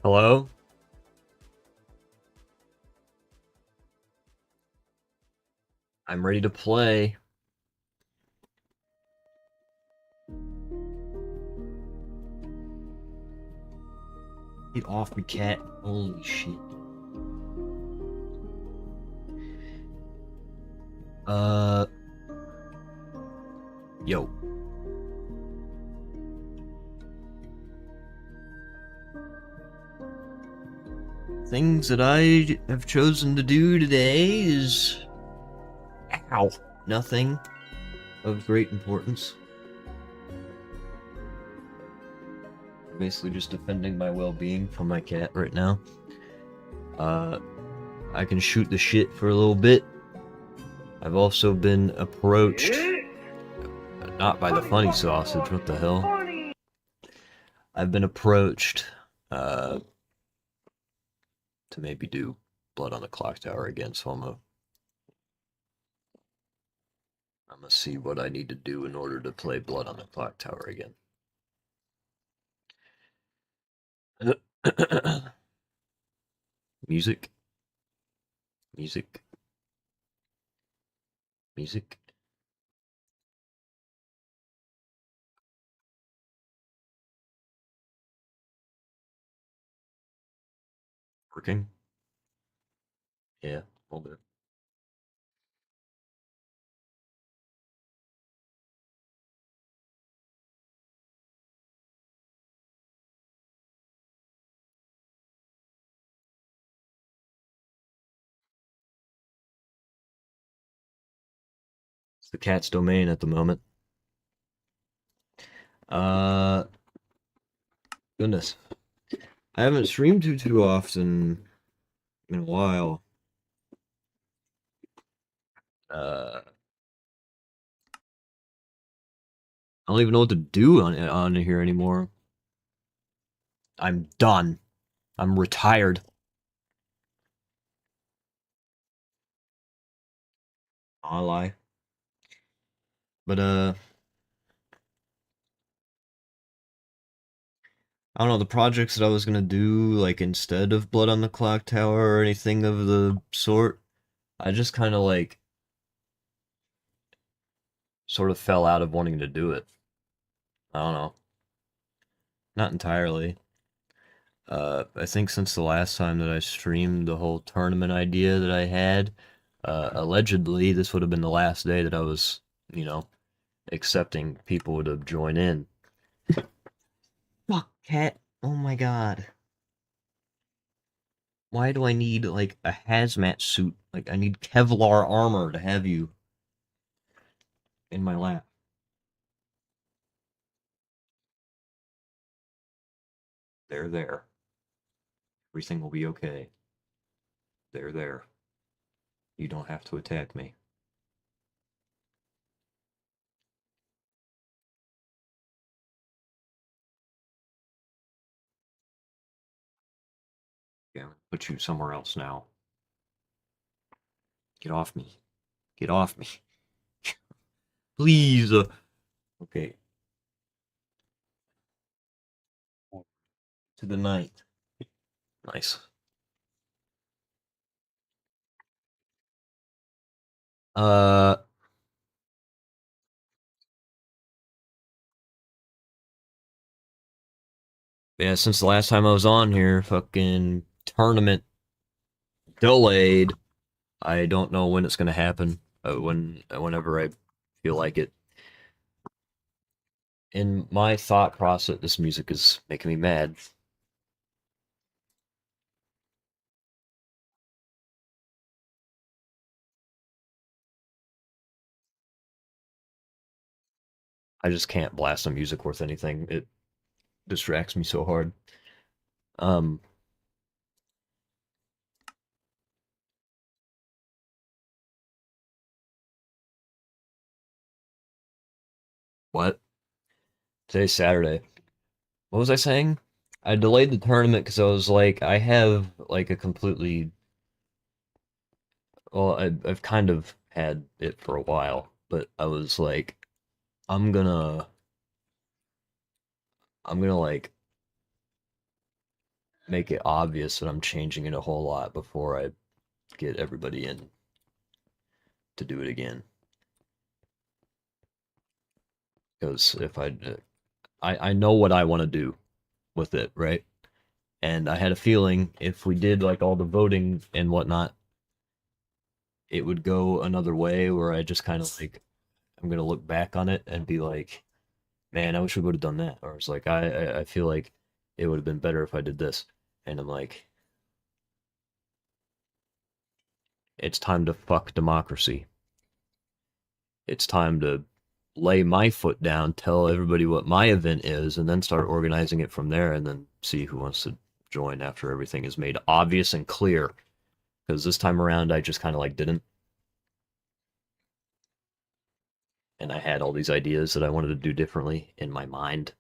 Hello? I'm ready to play. Get off me, cat. Holy shit. Uh, yo. Things that I have chosen to do today is... Ow. Nothing of great importance. Basically just defending my well-being from my cat right now. I can shoot the shit for a little bit. I've also been approached... Not by the funny sausage, what the hell? I've been approached, to maybe do Blood on the Clock Tower again, so I'm gonna see what I need to do in order to play Blood on the Clock Tower again. Music. Music. Music. Working? Yeah, a little bit. It's the cat's domain at the moment. Uh, Goodness. I haven't streamed too often in a while. I don't even know what to do on here anymore. I'm done. I'm retired. I'll lie. But I don't know, the projects that I was gonna do, like instead of Blood on the Clock Tower or anything of the sort, I just kind of like sort of fell out of wanting to do it. I don't know. Not entirely. I think since the last time that I streamed the whole tournament idea that I had, allegedly this would have been the last day that I was, you know, accepting people to join in. Fuck, cat. Oh my god. Why do I need, like, a hazmat suit? Like, I need Kevlar armor to have you in my lap. There. Everything will be okay. There. You don't have to attack me. Yeah, put you somewhere else now. Get off me. Get off me. Please. Okay. To the night. Nice. Uh, yeah, since the last time I was on here, fucking tournament delayed. I don't know when it's gonna happen. Whenever I feel like it. In my thought process, this music is making me mad. I just can't blast some music worth anything. It distracts me so hard. Um, what? Today's Saturday. What was I saying? I delayed the tournament because I was like, I have like a completely, well, I've kind of had it for a while, but I was like, I'm gonna, I'm gonna like make it obvious that I'm changing it a whole lot before I get everybody in to do it again. Because if I know what I want to do with it, right? And I had a feeling if we did like all the voting and whatnot, it would go another way where I just kind of like I'm gonna look back on it and be like, man, I wish we would have done that. Or it's like I feel like it would have been better if I did this. And I'm like, it's time to fuck democracy. It's time to lay my foot down, tell everybody what my event is, and then start organizing it from there, and then see who wants to join after everything is made obvious and clear. Because this time around, I just kind of like didn't, and I had all these ideas that I wanted to do differently in my mind,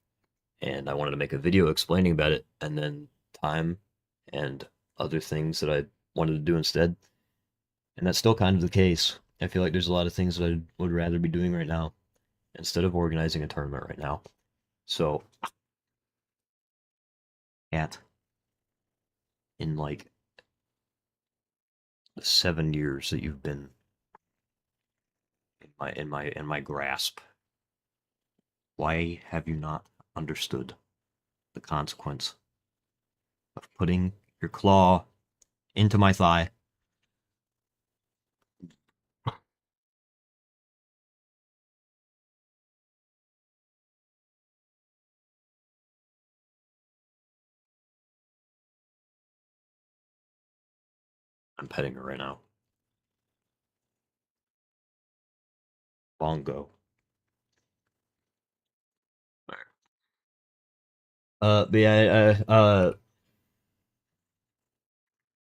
and I wanted to make a video explaining about it, and then time and other things that I wanted to do instead. And that's still kind of the case. I feel like there's a lot of things that I would rather be doing right now instead of organizing a tournament right now. So, at in like the 7 years that you've been in my grasp, why have you not understood the consequence of putting your claw into my thigh? I'm petting her right now. Bongo. But yeah,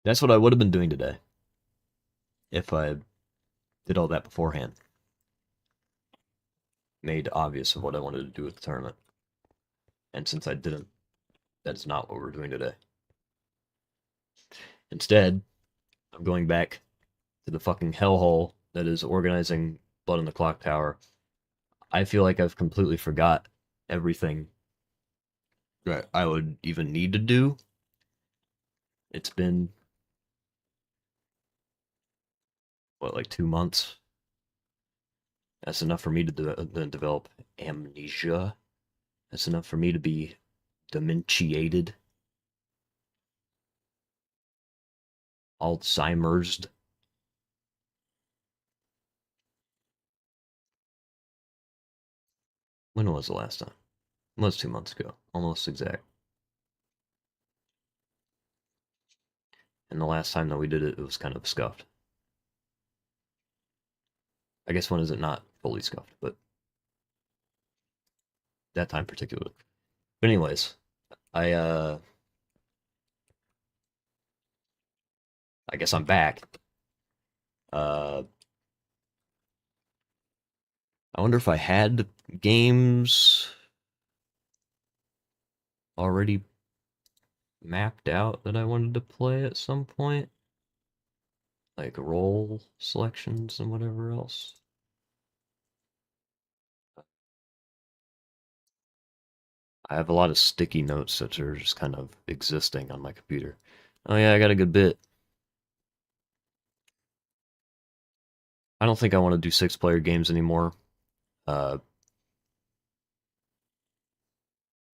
that's what I would have been doing today if I did all that beforehand. Made obvious of what I wanted to do with the tournament. And since I didn't, that's not what we're doing today. Instead, I'm going back to the fucking hellhole that is organizing Blood on the Clock Tower. I feel like I've completely forgot everything that I would even need to do. It's been, what, like 2 months? That's enough for me to develop amnesia. That's enough for me to be dementiated, Alzheimer's. When was the last time? It was 2 months ago, almost exact. And the last time that we did it, it was kind of scuffed. I guess when is it not fully scuffed, but that time particularly. But anyways, I I guess I'm back. Uh I wonder if I had games already mapped out that I wanted to play at some point, like role selections and whatever else. I have a lot of sticky notes that are just kind of existing on my computer. Oh yeah, I got a good bit. I don't think I want to do 6-player games anymore. Uh,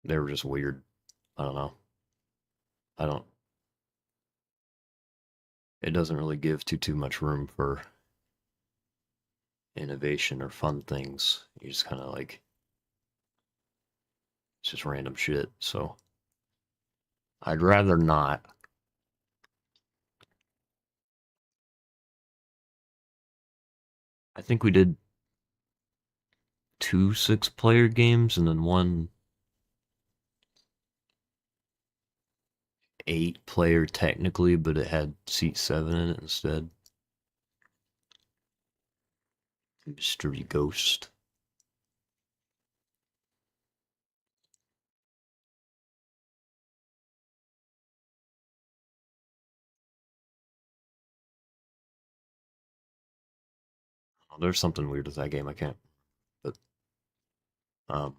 they were just weird. I don't know. I don't. It doesn't really give too much room for innovation or fun things. You just kind of like it's just random shit. So I'd rather not. I think we did 2 6-player games and then one 8-player technically, but it had seat 7 in it instead. Mystery Ghost. Oh, there's something weird with that game. I can't. But um,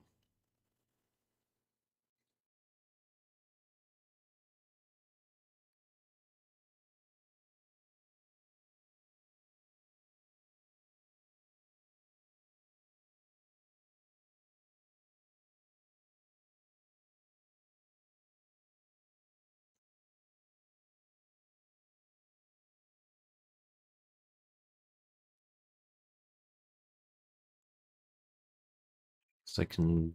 So I can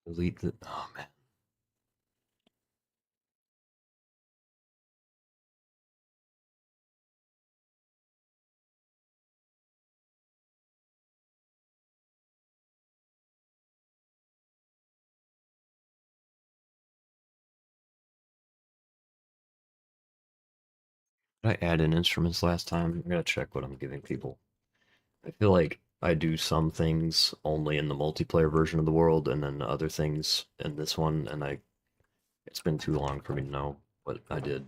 delete the. Oh man. Did I add in instruments last time? I gotta check what I'm giving people. I feel like I do some things only in the multiplayer version of the world, and then other things in this one, and it's been too long for me to know what I did.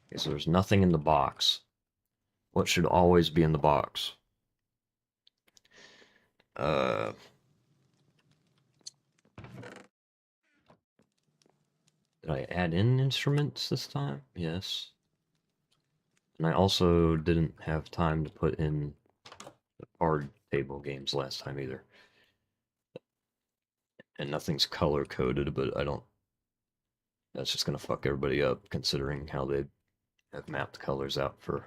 Okay, so there's nothing in the box. What should always be in the box? Uh, did I add in instruments this time? Yes. And I also didn't have time to put in the card table games last time either. And nothing's color coded, but I don't. That's just gonna fuck everybody up considering how they have mapped colors out for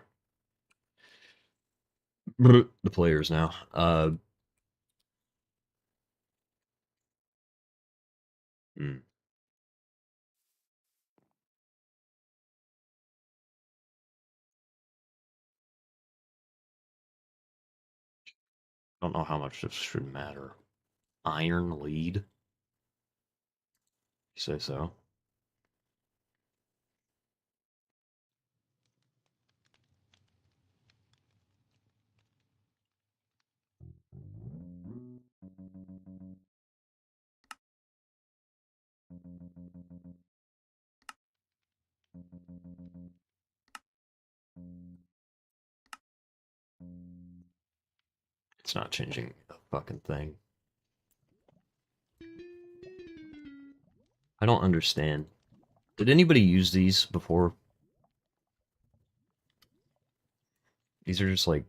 the players now. Hmm. I don't know how much this should matter. Iron lead? You say so? It's not changing a fucking thing. I don't understand. Did anybody use these before? These are just like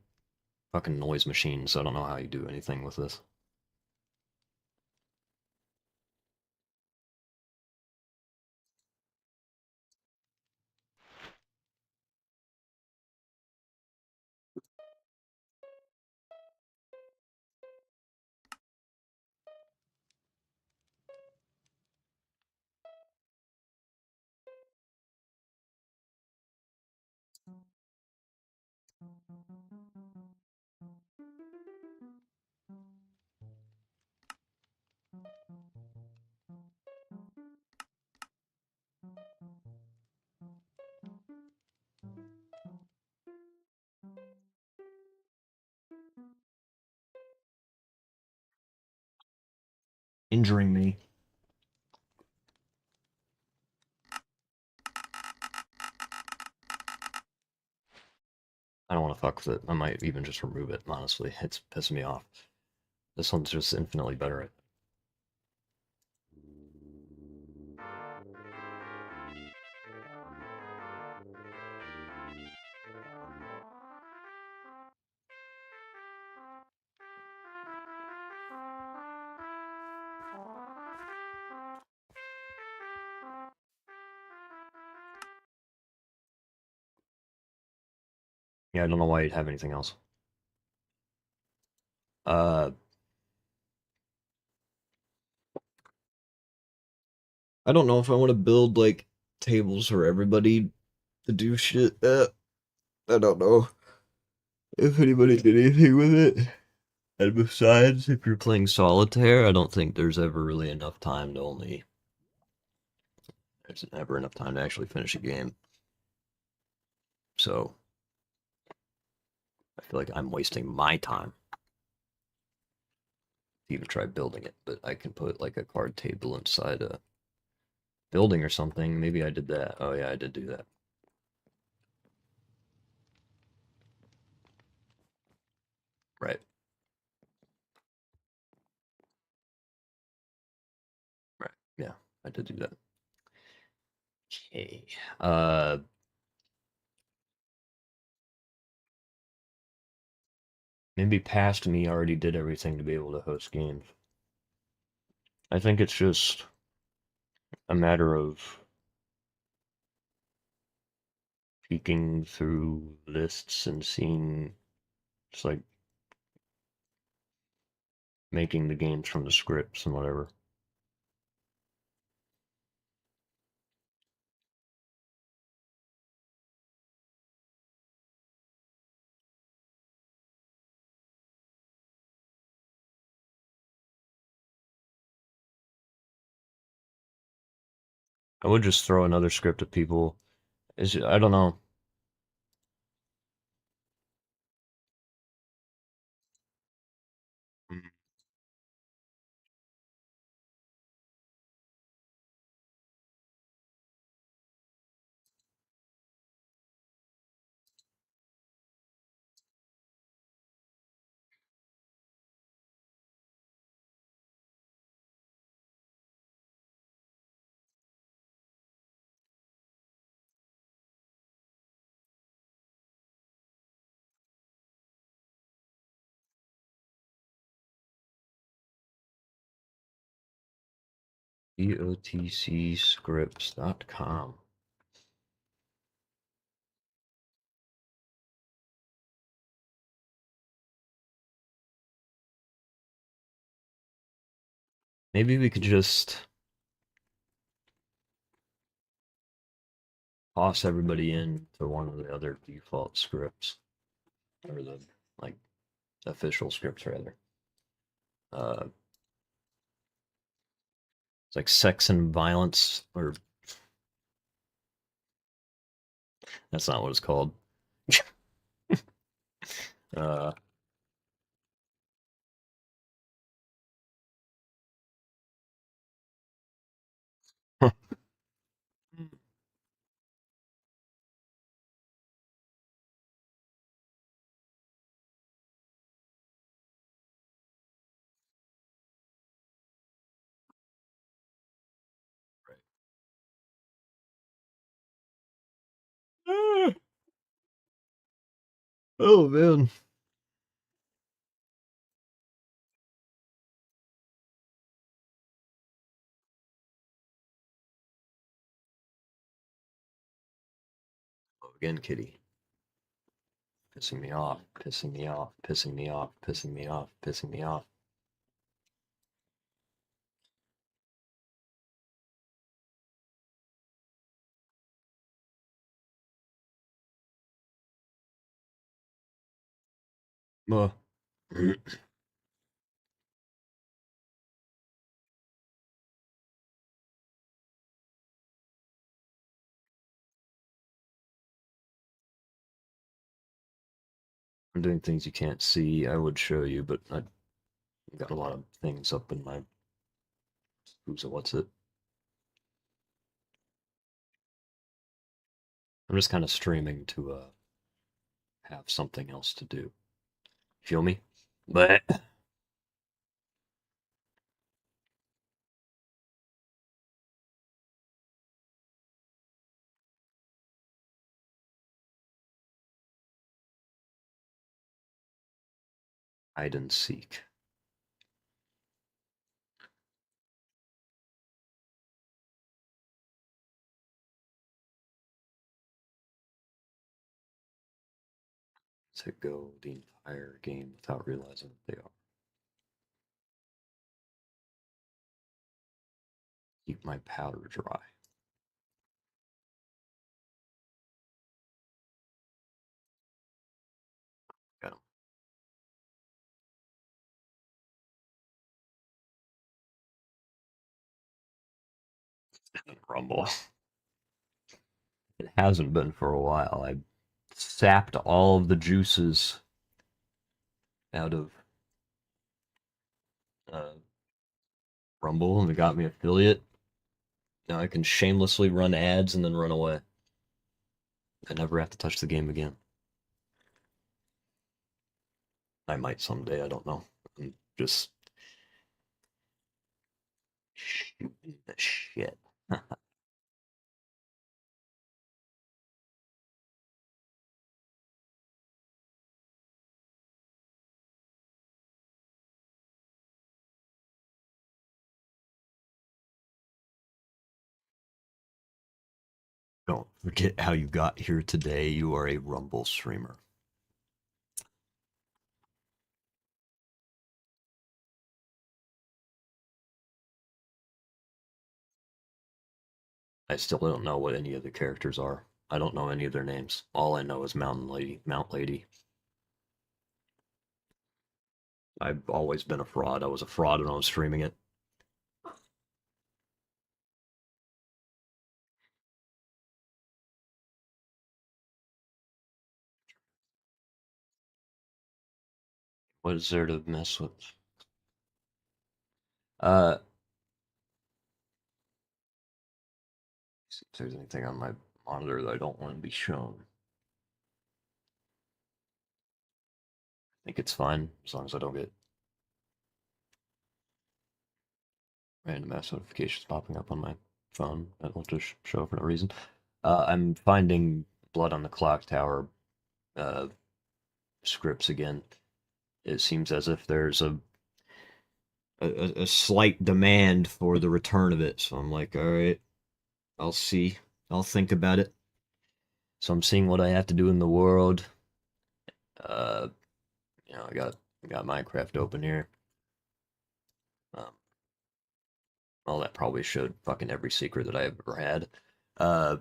fucking noise machines. I don't know how you do anything with this. Injuring me. I don't want to fuck with it. I might even just remove it, honestly. It's pissing me off. This one's just infinitely better at. Yeah, I don't know why you'd have anything else. Uh, I don't know if I want to build like tables for everybody to do shit. I don't know if anybody did anything with it. And besides, if you're playing solitaire, I don't think there's ever really enough time to only. There's never enough time to actually finish a game. So I feel like I'm wasting my time to even try building it. But I can put like a card table inside a building or something. Maybe I did that. Oh yeah, I did do that. Right. Right. Yeah, I did do that. Okay. Uh, maybe past me already did everything to be able to host games. I think it's just a matter of peeking through lists and seeing just like making the games from the scripts and whatever. I would just throw another script at people. I don't know. EOTCscripts.com. Maybe we could just toss everybody in to one of the other default scripts, or the like official scripts rather. Uh, it's like sex and violence, or that's not what it's called. uh, oh man. Oh, again, kitty. Pissing me off, pissing me off, pissing me off, pissing me off, pissing me off. Uh, I'm doing things you can't see. I would show you, but I got a lot of things up in my who's it, what's it. I'm just kind of streaming to have something else to do. Feel me? But hide and seek. To go the entire game without realizing what they are. Keep my powder dry. Got him. Rumble. It hasn't been for a while. I sapped all of the juices out of uh, Rumble and it got me affiliate. Now I can shamelessly run ads and then run away. I never have to touch the game again. I might someday, I don't know. I'm just shooting the shit. Don't forget how you got here today. You are a Rumble streamer. I still don't know what any of the characters are. I don't know any of their names. All I know is Mountain Lady, Mount Lady. I've always been a fraud. I was a fraud when I was streaming it. What is there to mess with? Uh, see if there's anything on my monitor that I don't want to be shown. I think it's fine as long as I don't get random ass notifications popping up on my phone that will just show for no reason. I'm finding Blood on the Clock Tower uh, scripts again. It seems as if there's a slight demand for the return of it. So I'm like, all right, I'll see. I'll think about it. So I'm seeing what I have to do in the world. Uh, I got Minecraft open here. Um, well, that probably showed fucking every secret that I've ever had. Uh,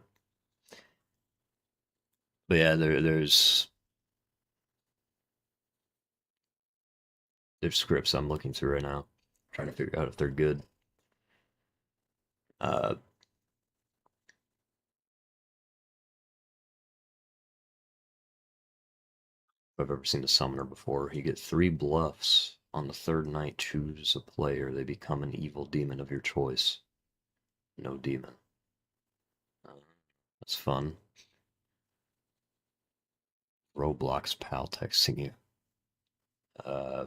but yeah, there's scripts I'm looking through right now, trying to figure out if they're good. Uh, if I've ever seen a summoner before. You get 3 bluffs. On the third night, choose a player. They become an evil demon of your choice. No demon. Uh, that's fun. Roblox pal texting you. Uh,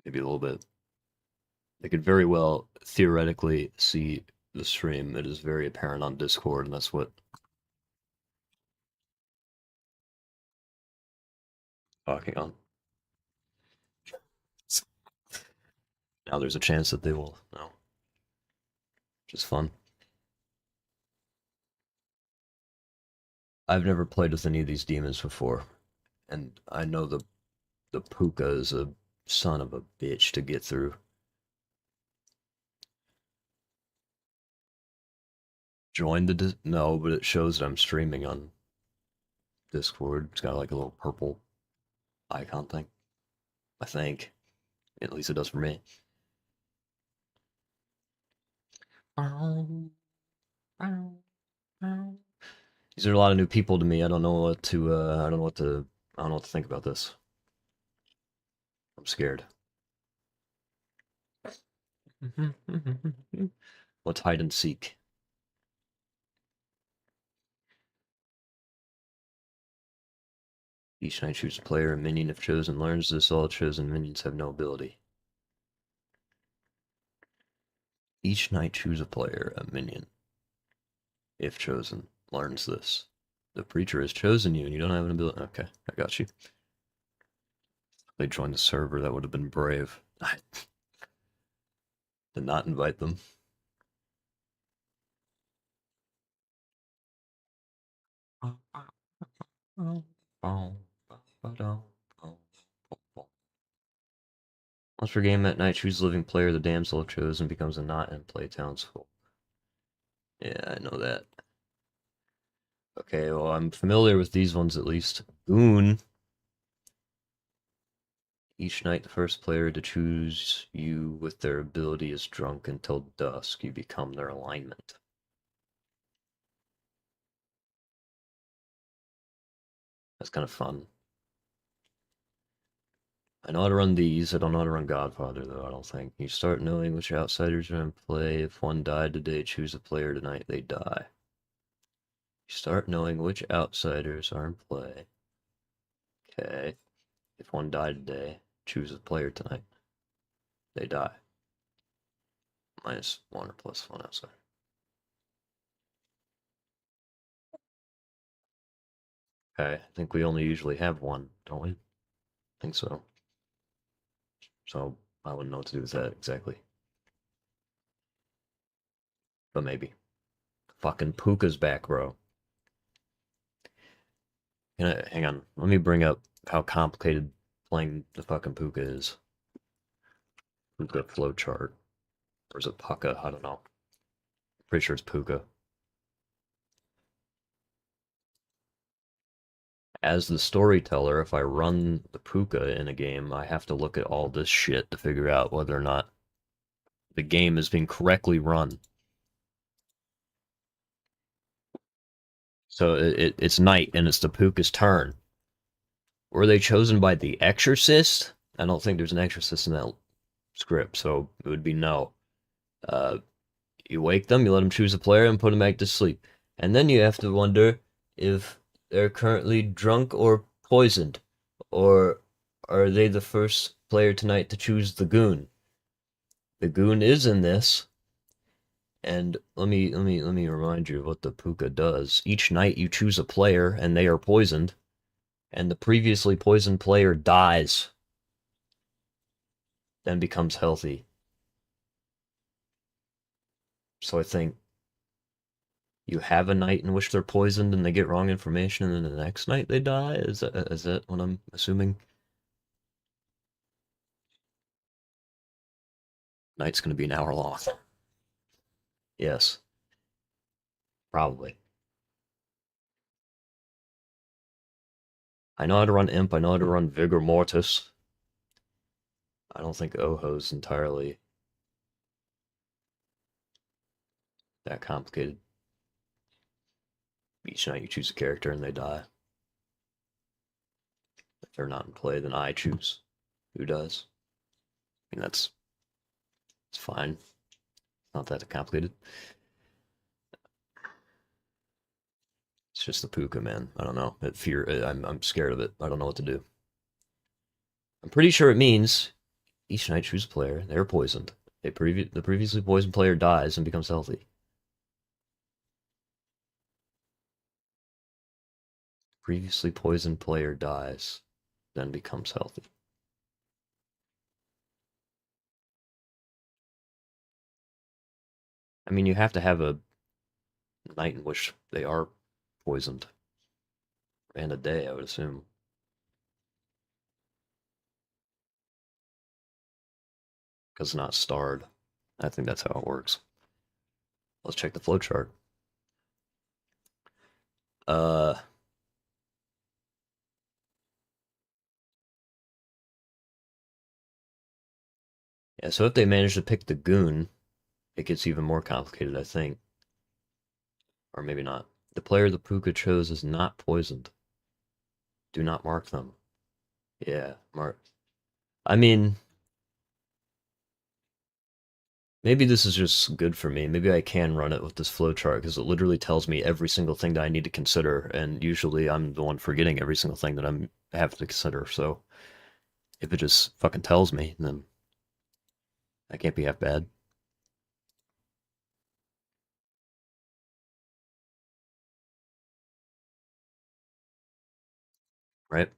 maybe a little bit. They could very well theoretically see the stream. It is very apparent on Discord, and that's what I'm talking on. Now there's a chance that they will know, which is fun. I've never played with any of these demons before, and I know the Puka is a son of a bitch to get through. Join the no, but it shows that I'm streaming on Discord. It's got like a little purple icon thing. I think, at least it does for me. These are a lot of new people to me. I don't know what to. I don't know what to. I don't know what to think about this. I'm scared. Let's hide and seek. Each night choose a player. A minion, if chosen, learns this. All chosen minions have no ability. Each night choose a player. A minion, if chosen, learns this. The preacher has chosen you, and you don't have an ability. Okay, I got you. They joined the server. That would have been brave. I did not invite them. Once per game at night, choose living player. The damsel chosen becomes a knot and play townsfolk. Yeah, I know that. Okay, well, I'm familiar with these ones at least. Boon. Each night, the first player to choose you with their ability is drunk until dusk. You become their alignment. That's kind of fun. I know how to run these. I don't know how to run Godfather, though, I don't think. You start knowing which outsiders are in play. If one died today, choose a player tonight. They die. You start knowing which outsiders are in play. Okay. If one died today, choose a player tonight. They die. -1 or +1 outsider. Okay, I think we only usually have one, don't we? I think so. So I wouldn't know what to do with that exactly. But maybe. Fucking Puka's back, bro. Hang on. Let me bring up how complicated playing the fucking Puka is. Puka flowchart. Or is it Puka? I don't know. Pretty sure it's Puka. As the storyteller, if I run the Puka in a game, I have to look at all this shit to figure out whether or not the game is being correctly run. So it's night and it's the Puka's turn. Were they chosen by the Exorcist? I don't think there's an Exorcist in that script, so it would be no. Uh, you wake them, you let them choose a player, and put them back to sleep. And then you have to wonder if they're currently drunk or poisoned, or are they the first player tonight to choose the goon? The goon is in this, and let me remind you of what the puka does. Each night you choose a player, and they are poisoned, and the previously poisoned player dies, then becomes healthy. So I think you have a night in which they're poisoned and they get wrong information, and then the next night they die. Is that what I'm assuming? Night's going to be an hour long. Yes, probably. I know how to run Imp. I know how to run Vigor Mortis. I don't think Oho's entirely that complicated. Each night you choose a character and they die. If they're not in play, then I choose who does. I mean, it's fine. It's not that complicated. It's just the puka, man. I don't know. I'm scared of it. I don't know what to do. I'm pretty sure it means each night choose a player. They're poisoned. The previously poisoned player dies and becomes healthy. Previously poisoned player dies, then becomes healthy. I mean, you have to have a night in which they are poisoned, and a day, I would assume, because it's not starred. I think that's how it works. Let's check the flowchart. Uh, yeah. So if they manage to pick the goon, it gets even more complicated, I think, or maybe not. The player the puka chose is not poisoned. Do not mark them. Yeah, mark. I mean, maybe this is just good for me. Maybe I can run it with this flowchart because it literally tells me every single thing that I need to consider, and usually I'm the one forgetting every single thing that I have to consider. So if it just fucking tells me, then I can't be half bad, right?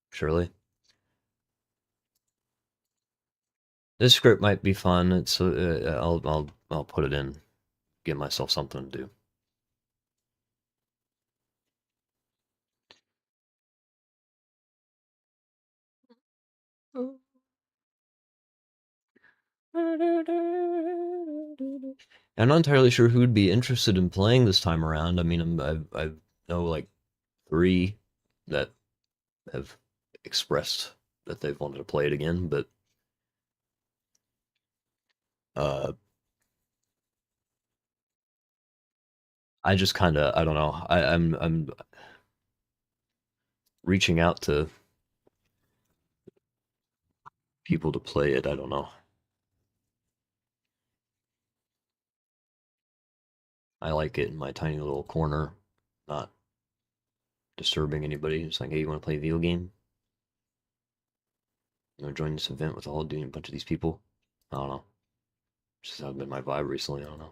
Surely. This script might be fun. I'll put it in, give myself something to do. I'm not entirely sure who'd be interested in playing this time around. I mean, I know like three that have expressed that they've wanted to play it again, but uh, I just kind of I don't know. I'm reaching out to people to play it. I don't know. I like it in my tiny little corner, not disturbing anybody. It's like, hey, you want to play a video game? You want to join this event with a bunch of these people? I don't know. Just hasn't been my vibe recently. I don't know.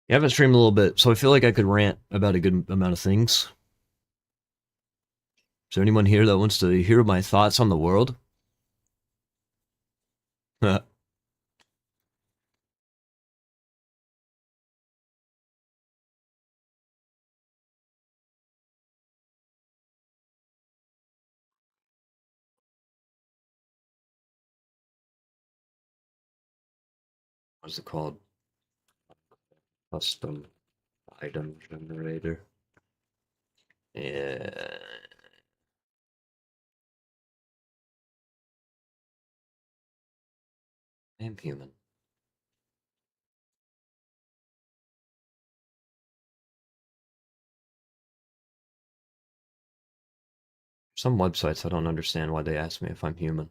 Yeah, I haven't streamed a little bit, so I feel like I could rant about a good amount of things. Is there anyone here that wants to hear my thoughts on the world? What's it called? Custom item generator. Yeah. I am human. Some websites I don't understand why they ask me if I'm human.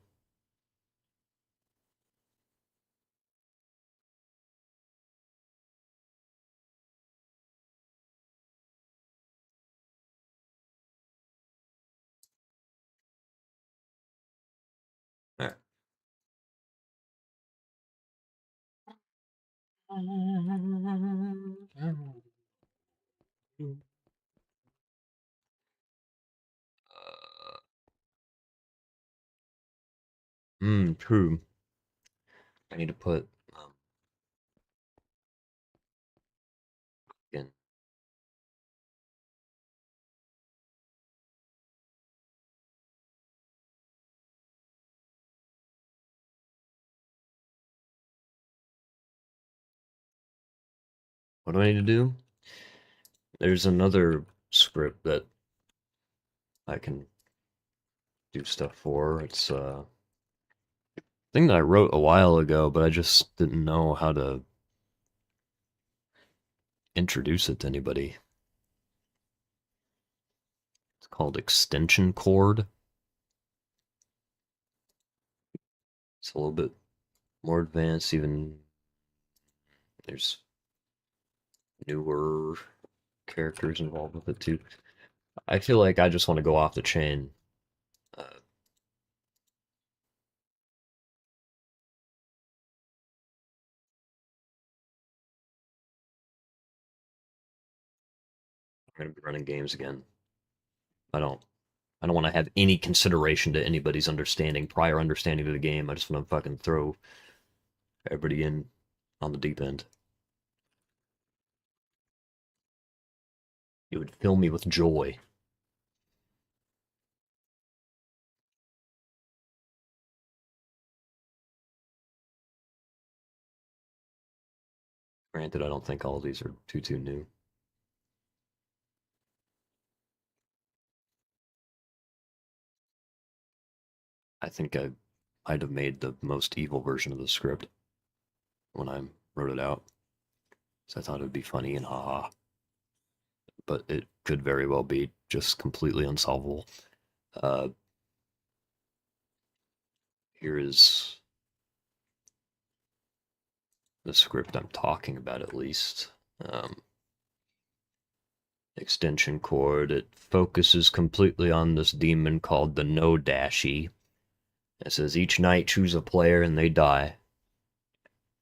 There. True. I need to put in. What do I need to do? There's another script that I can do stuff for. It's a thing that I wrote a while ago, but I just didn't know how to introduce it to anybody. It's called extension cord. It's a little bit more advanced, even there's newer characters involved with it too. I feel like I just want to go off the chain. I'm gonna be running games again. I don't I don't want to have any consideration to anybody's prior understanding of the game. I just want to fucking throw everybody in on the deep end. It would fill me with joy. Granted, I don't think all of these are too new. I think I might have made the most evil version of the script when I wrote it out. So I thought it would be funny and haha, but it could very well be just completely unsolvable. Uh, Here is the script I'm talking about, at least. Extension cord. It focuses completely on this demon called the No Dashi. It says each night choose a player and they die.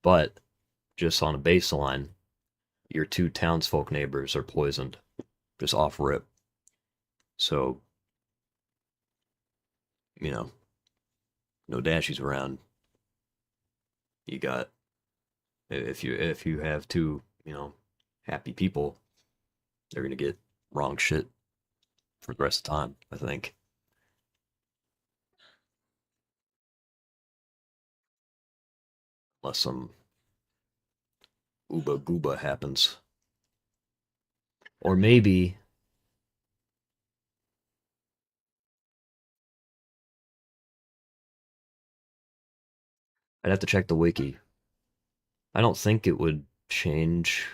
But just on a baseline, your two townsfolk neighbors are poisoned, just off rip. So, you know, no dashies around. You got if you have two, happy people, they're gonna get wrong shit for the rest of the time, I think. Unless some ooba gooba happens. Or maybe I'd have to check the wiki. I don't think it would change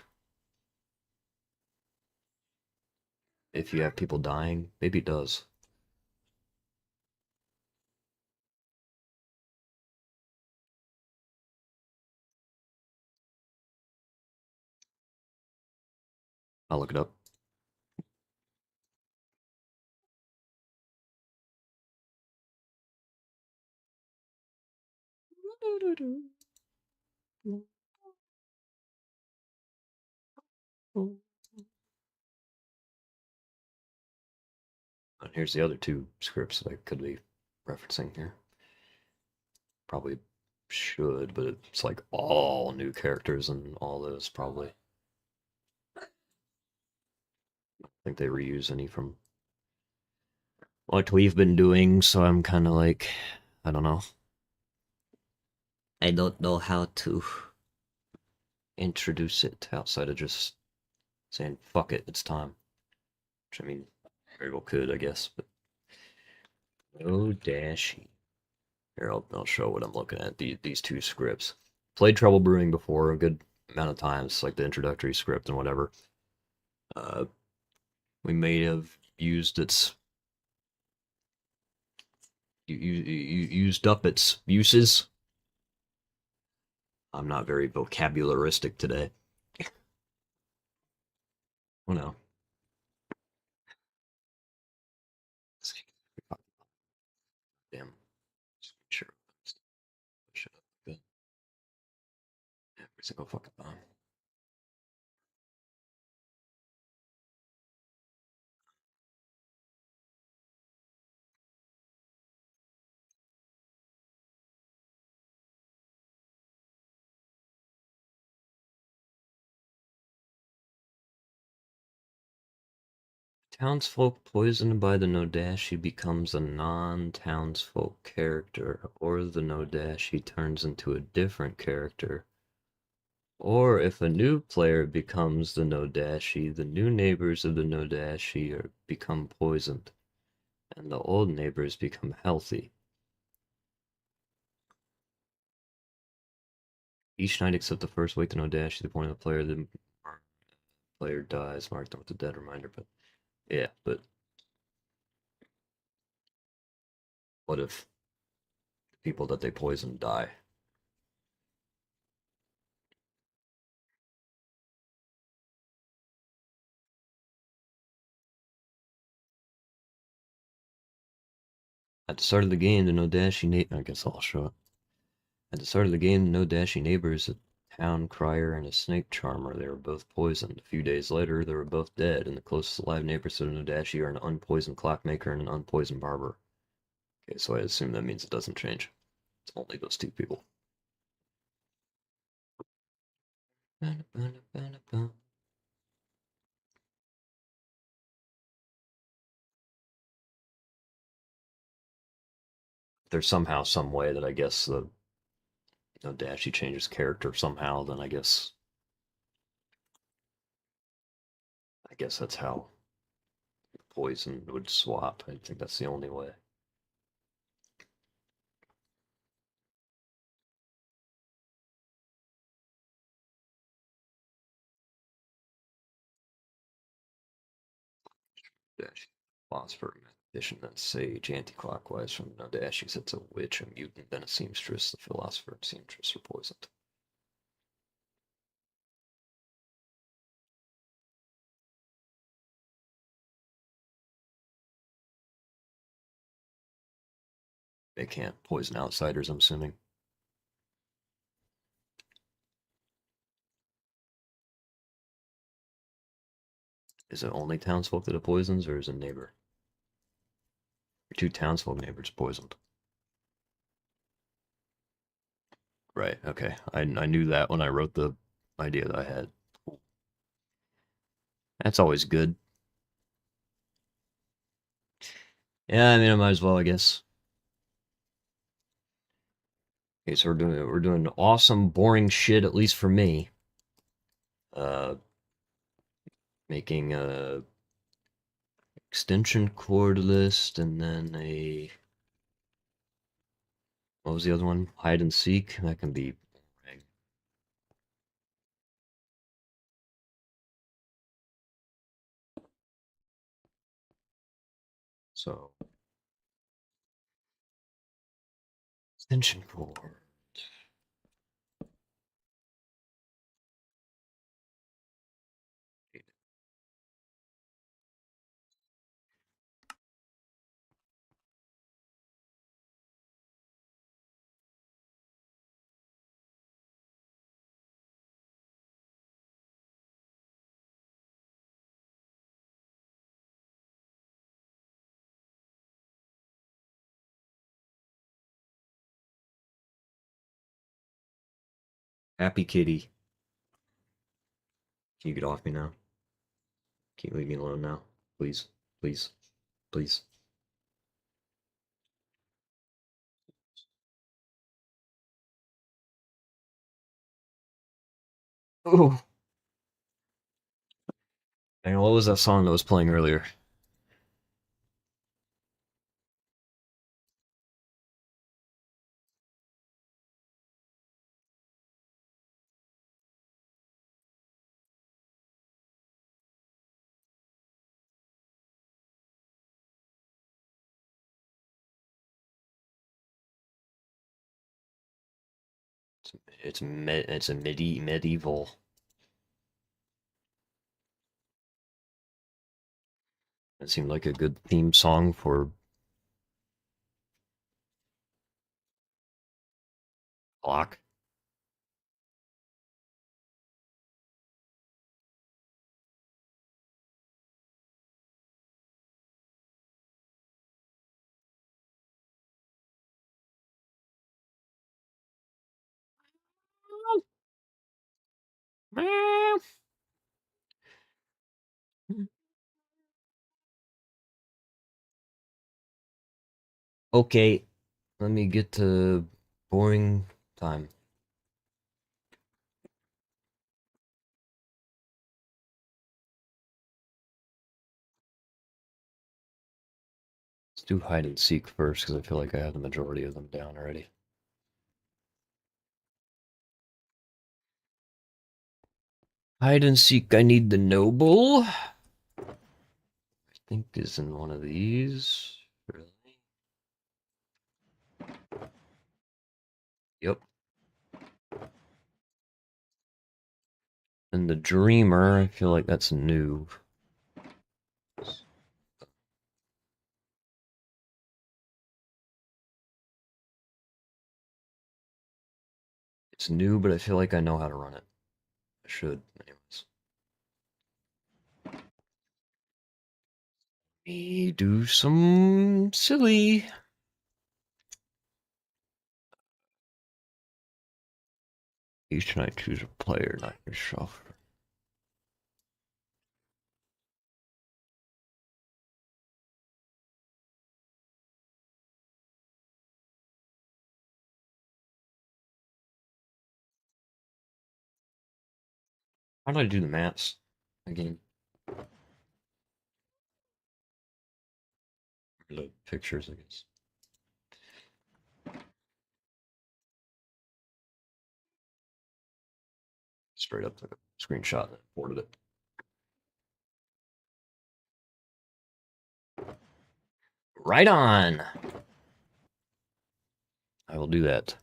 if you have people dying. Maybe it does. I'll look it up. And here's the other two scripts that I could be referencing here. Probably should, but it's like all new characters and all those probably. I think they reuse any from what we've been doing, so I'm kind of like, I don't know. I don't know how to introduce it outside of just saying, fuck it, it's time. Which I mean, very well could, I guess, but no dashy. Here, I'll show what I'm looking at. These two scripts. Played Trouble Brewing before a good amount of times, like the introductory script and whatever. Uh, we may have used its used up its uses. I'm not very vocabularistic today. Oh no. Damn. Sure. Shut up. Good. Every single fucking time. Townsfolk poisoned by the Nodashi becomes a non-townsfolk character, or the Nodashi turns into a different character. Or if a new player becomes the Nodashi, the new neighbors of the Nodashi become poisoned, and the old neighbors become healthy. Each night except the first wake to Nodashi, the point of the player dies, marked with a dead reminder. But yeah, but what if the people that they poison die? At the start of the game, the Nodashi I guess I'll show it. At the start of the game, the Nodashi neighbors, a town crier and a snake charmer, they were both poisoned. A few days later, they were both dead, and the closest alive neighbors to the Nodashi are an unpoisoned clockmaker and an unpoisoned barber. Okay, so I assume that means it doesn't change. It's only those two people. There's somehow some way that I guess the Nodashi changes character somehow, then I guess that's how poison would swap. I think that's the only way. Dash. Phosphor, mathematician, then sage, anti-clockwise from Nodashis. It's a witch, a mutant, then a seamstress. The philosopher and seamstress are poisoned. They can't poison outsiders, I'm assuming. Is it only townsfolk that it poisons, or is a neighbor? Your two townsfolk neighbors poisoned. Right, okay. I knew that when I wrote the idea that I had. That's always good. Yeah, I mean, I might as well, I guess. Okay, so we're doing awesome, boring shit, at least for me. Uh, making a extension cord list, and then a what was the other one? Hide and seek. That can be boring. So extension cord. Happy kitty. Can you get off me now? Can you leave me alone now? Please. Please. Please. Oh. Dang, what was that song that was playing earlier? It's a medieval. It seemed like a good theme song for Block. Okay, let me get to boring time. Let's do hide and seek first because I feel like I have the majority of them down already. Hide and seek, I need the noble. I think is in one of these. Really? Yep. And the dreamer, I feel like that's new. It's new, but I feel like I know how to run it. I should, anyways. Me do some silly. Each night choose a player, not yourself. How do I do the maps again? The pictures, I guess. Straight up the screenshot and forwarded it. Right on. I will do that.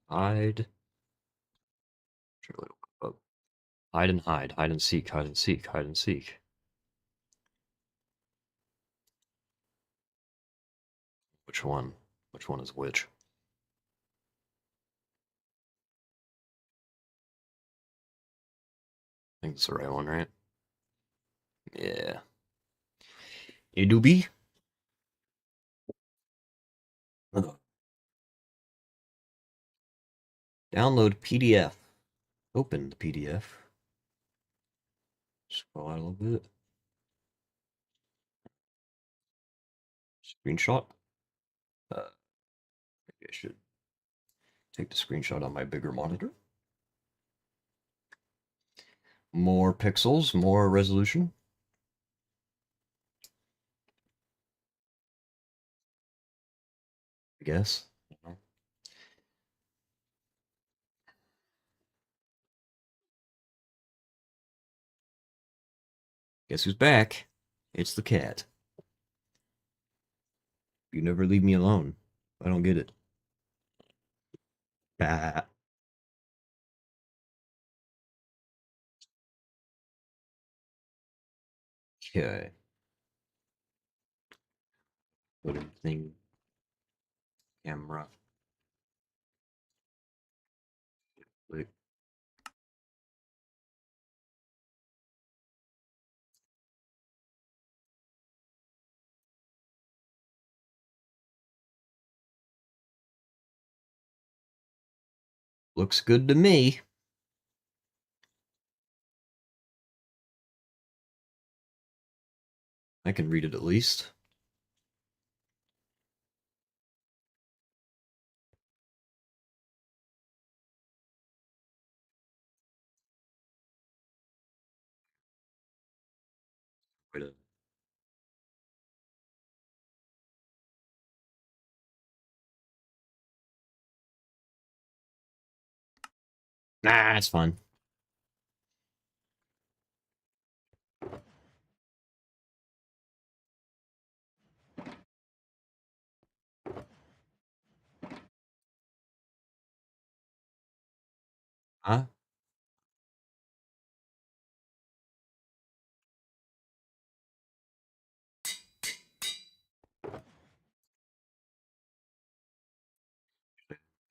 Hide. Hide and hide. Hide and seek. Hide and seek. Hide and seek. Which one? Which one is which? I think it's the right one, right? Yeah. You do be? Download PDF. Open the PDF. Scroll out a little bit. Screenshot. Maybe I should take the screenshot on my bigger monitor. More pixels, more resolution. I guess. Guess who's back? It's the cat. You never leave me alone. I don't get it. Bah. Okay. Put everything. Camera. Click. Looks good to me. I can read it at least. Wait a Nah, it's fine. Huh?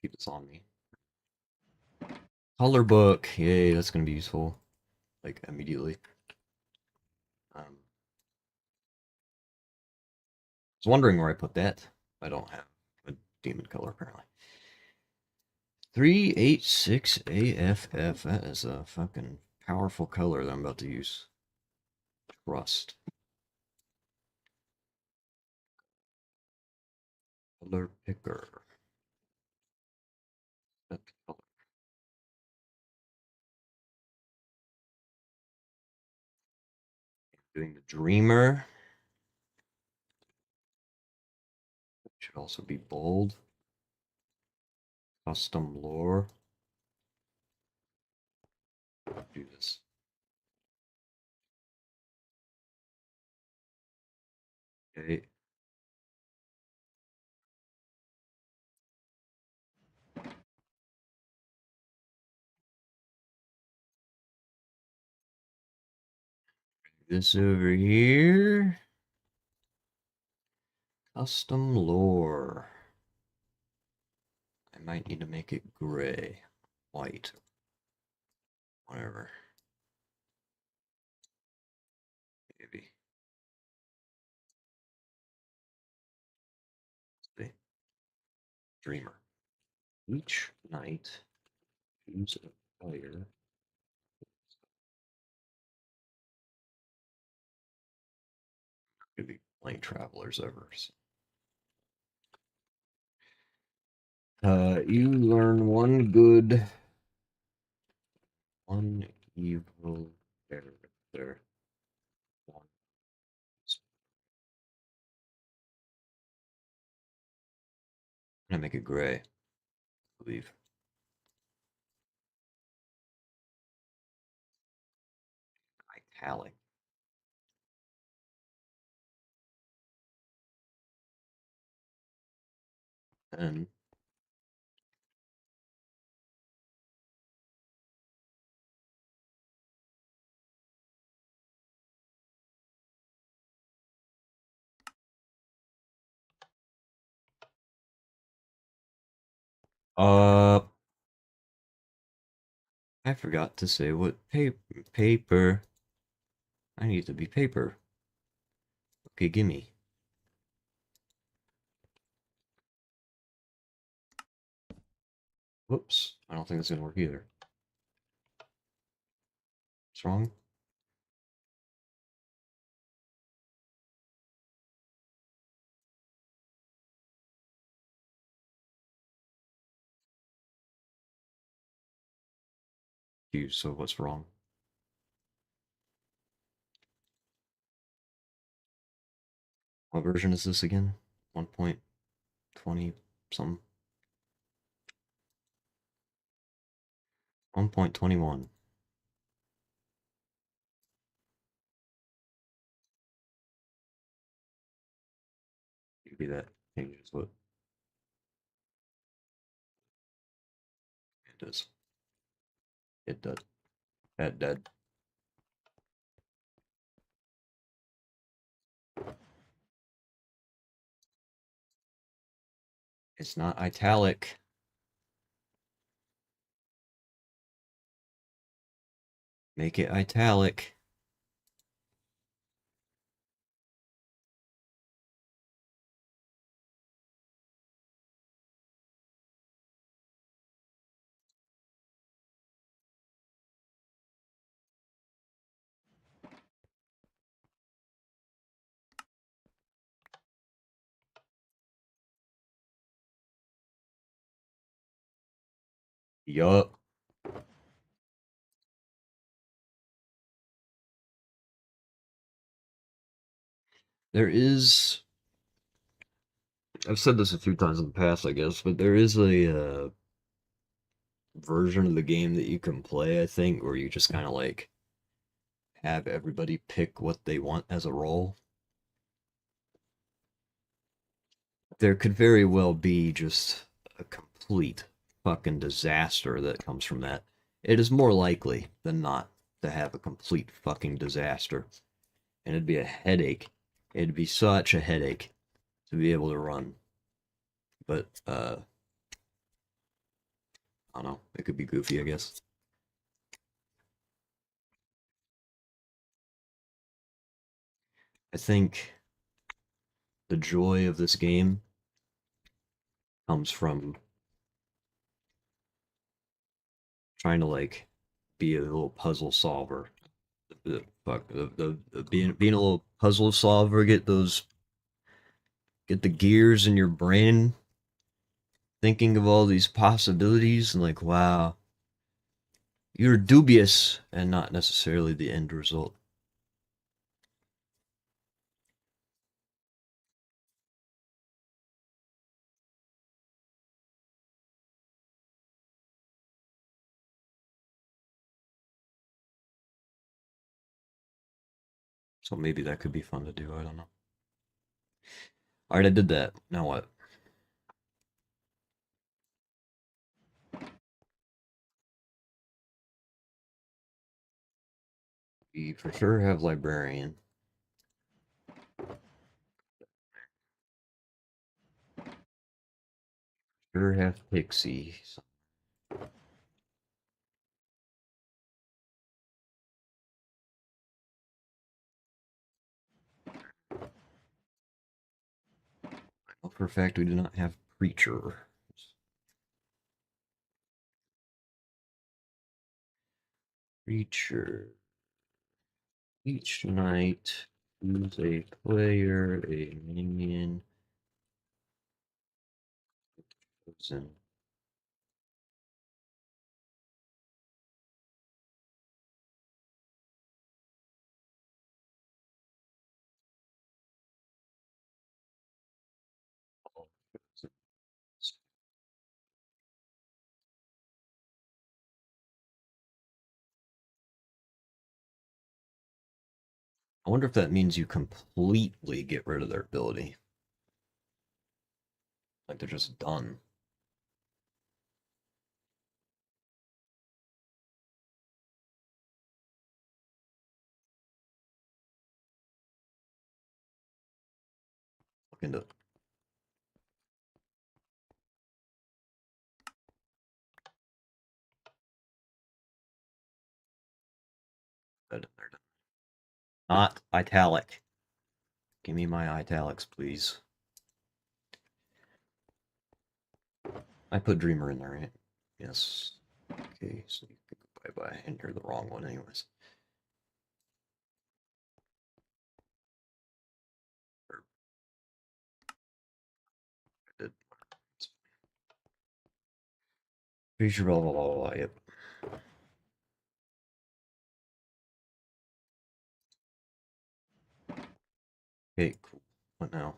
Keep this on me. Color book. Yay, that's gonna be useful. Like immediately. I was wondering where I put that. I don't have a demon color apparently. 386 AFF. That is a fucking powerful color that I'm about to use. Trust. Color picker. Set color. Doing the Dreamer. Should also be bold. Custom lore. Do this. Okay. This over here. Custom lore. I might need to make it gray. White. Whatever. Maybe. See. Dreamer. Each night, choose a player. Could be playing Travelers ever. You learn one good, one evil character. One. I'm gonna make it gray, I believe. Italic. And uh, I forgot to say what paper. I need to be paper. Okay, gimme. Whoops. I don't think that's gonna work either. What's wrong? So what's wrong? What version is this again? 1.20 something? 1.21. Maybe that changes what it does. It does. That dead. It's not italic. Make it italic. Yup. There is. I've said this a few times in the past, I guess, but there is a version of the game that you can play, I think, where you just kind of like have everybody pick what they want as a role. There could very well be just a complete fucking disaster that comes from that. It is more likely than not to have a complete fucking disaster. And it'd be a headache. It'd be such a headache to be able to run. But I don't know. It could be goofy, I guess. I think the joy of this game comes from trying to like be a little puzzle solver. Being a little puzzle solver, get the gears in your brain thinking of all these possibilities and like, wow, you're dubious and not necessarily the end result. So maybe that could be fun to do. I don't know. All right, I did that. Now what? We for sure have librarian. Sure have pixie. Well, for a fact, we do not have preacher. Preacher. Each night, choose a player, a minion, chosen. I wonder if that means you completely get rid of their ability. Like they're just done. Look into that. Not italic. Give me my italics, please. I put Dreamer in there, right? Yes. Okay, so you can go bye-bye, and you're the wrong one anyways. Or I did. Feature blah blah blah blah, yep. Okay, cool. What now?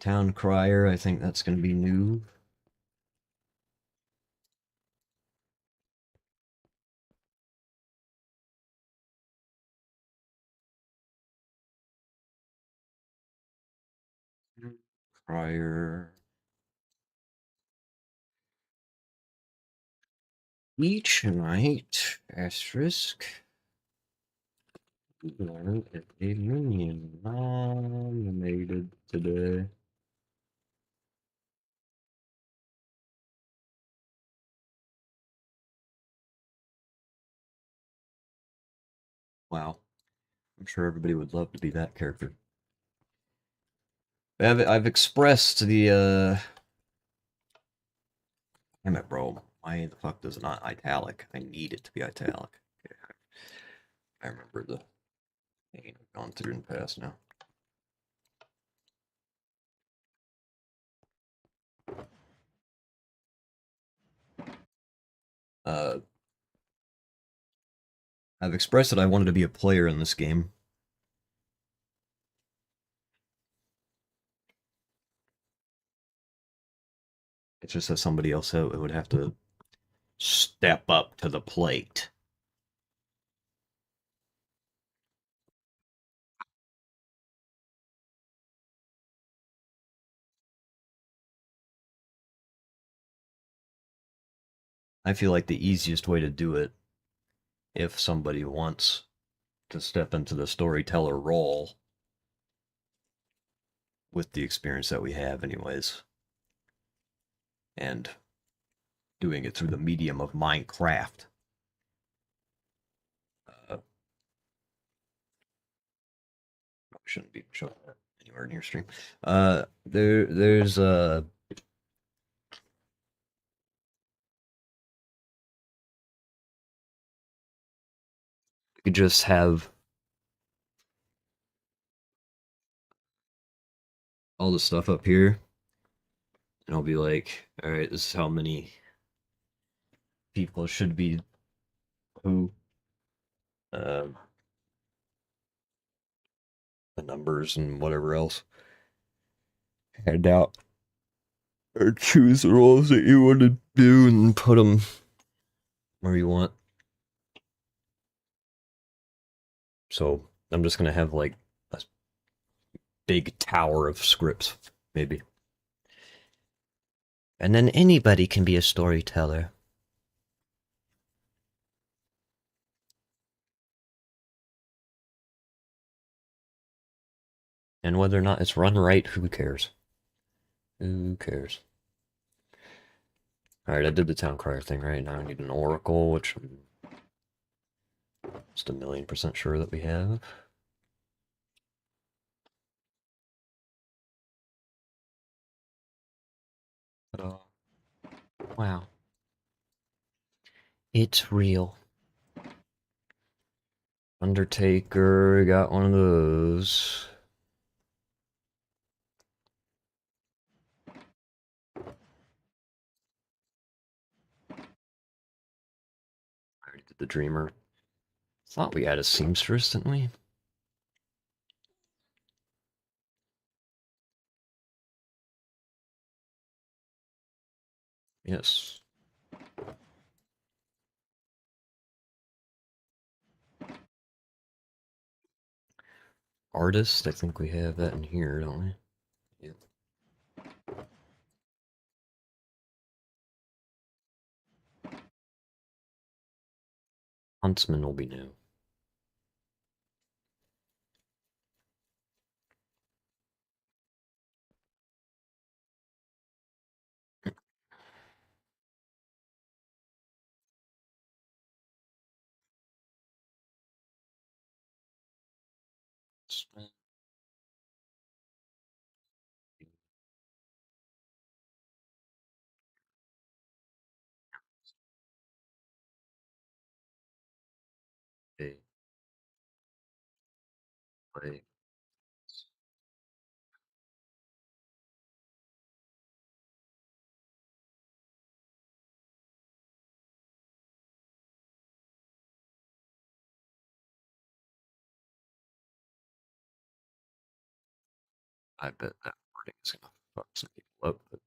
Town Crier, I think that's gonna be new. Crier. Each night, asterisk. Learn if a minion nominated today. Wow. I'm sure everybody would love to be that character. I've expressed the damn it, bro. Why the fuck does it not italic? I need it to be italic. Okay, I remember the pain I've gone through in the past now. Uh, I've expressed that I wanted to be a player in this game. It's just that somebody else would have to step up to the plate. I feel like the easiest way to do it, if somebody wants to step into the storyteller role with the experience that we have, anyways, and doing it through the medium of Minecraft. Uh, shouldn't be showing that anywhere near stream. There's you could just have all the stuff up here, and I'll be like, all right, this is how many people should be who, uh, the numbers and whatever else. Hand out or choose the roles that you want to do and put them where you want. So I'm just gonna have like a big tower of scripts, maybe. And then anybody can be a storyteller. And whether or not it's run right, who cares? Who cares? Alright, I did the town crier thing, right? Now I need an oracle, which I'm just 1,000,000% sure that we have. Wow. It's real. Undertaker, got one of those. I already did the Dreamer. Thought we had a seamstress, didn't we? Yes. Artist, I think we have that in here, don't we? Yep. Huntsman will be new. Okay, play. I bet that wording is gonna fuck some people up, but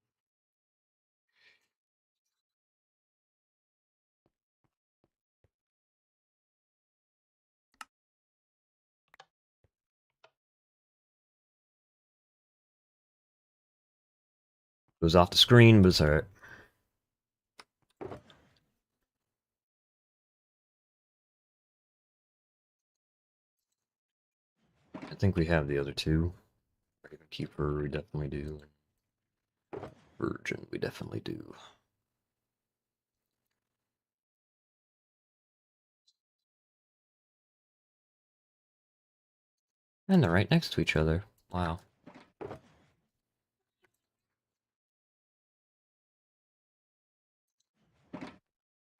it was off the screen, but it's alright. I think we have the other two. Raven Keeper, we definitely do. Virgin, we definitely do. And they're right next to each other. Wow.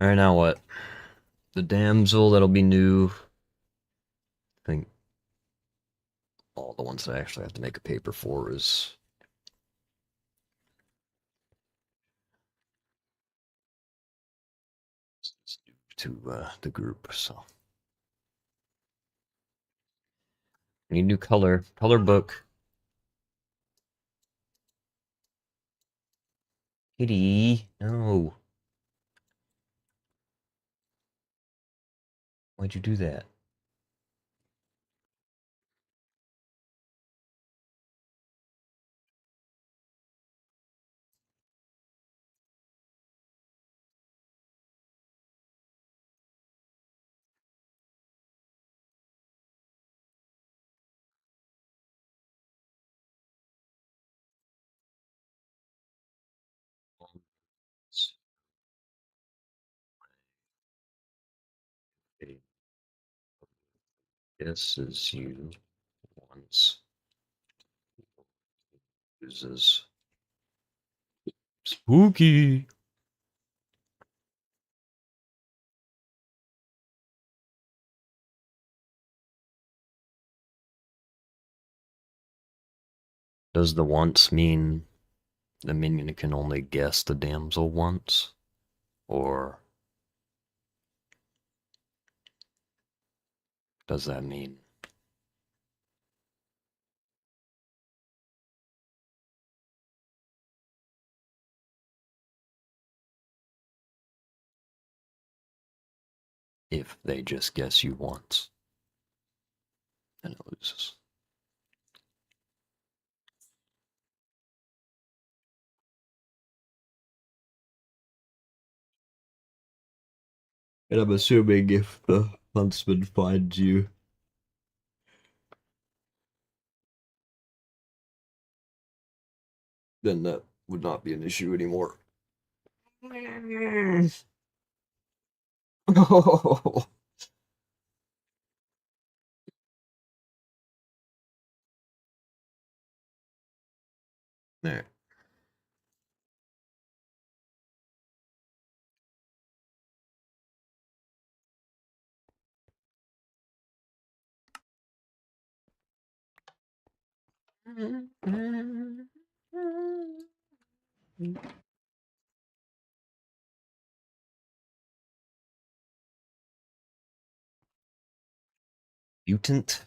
Alright, now what? The damsel, that'll be new. I think all the ones that I actually have to make a paper for is to the group, so. Need new color. Color book. Kitty. No. Why'd you do that? This is you once uses spooky. Does the once mean the minion can only guess the damsel once? Or does that mean if they just guess you once, then it loses? And I'm assuming if the huntsman finds you, then that would not be an issue anymore. Oh. There. Mutant?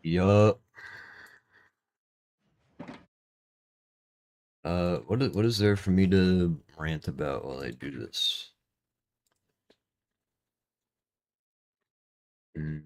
Yup. What is there for me to rant about while I do this? Mm.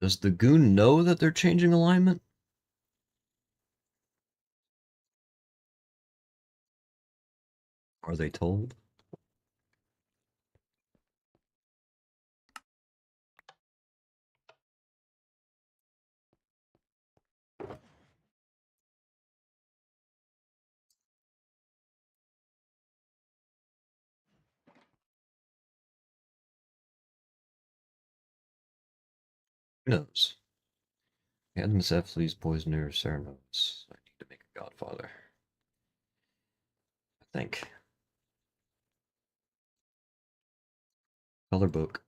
Does the goon know that they're changing alignment? Are they told? Who knows? Cadmus Ephley's poisoner Cernos. I need to make a godfather. I think. Color book.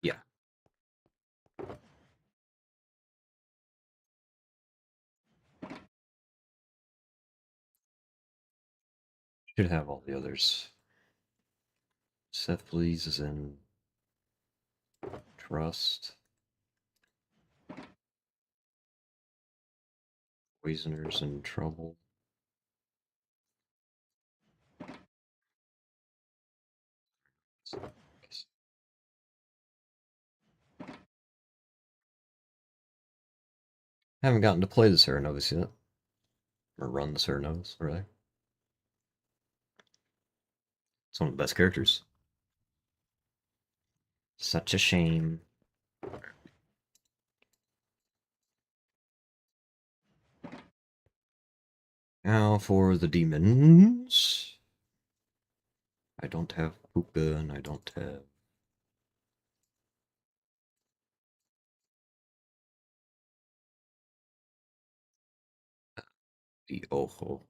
Yeah. Should have all the others. Cephalles is in trust. Poisoners in trouble. Haven't gotten to play the Cernos yet. Or run the Cernos, really. It's one of the best characters. Such a shame. Now for the demons. I don't have Puka and I don't have the Ojo.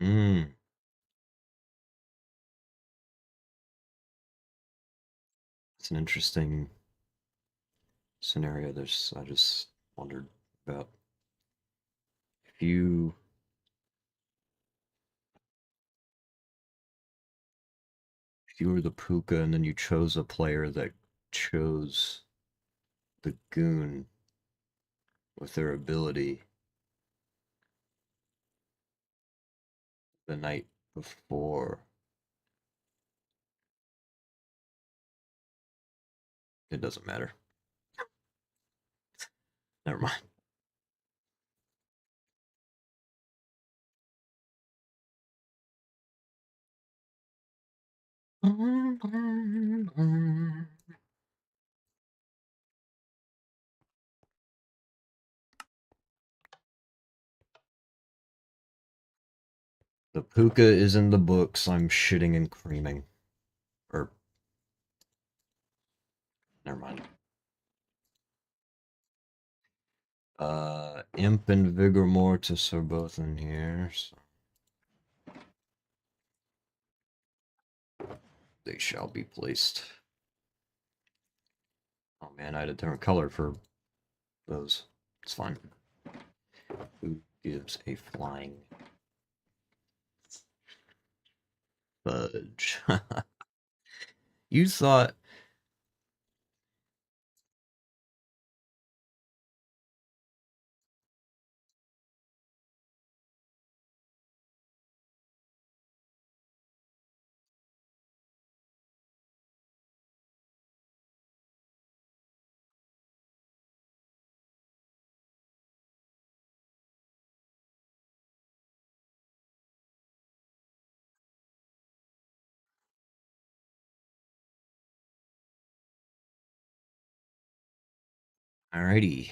Hmm. It's an interesting scenario. I just wondered about if you were the Puka and then you chose a player that chose the Goon with their ability the night before. It doesn't matter. Never mind. The Puka is in the books. I'm shitting and creaming. Or, never mind. Imp and Vigor Mortis are both in here, so they shall be placed. Oh man, I had a different color for those. It's fine. Who gives a flying fudge? You thought. Alrighty.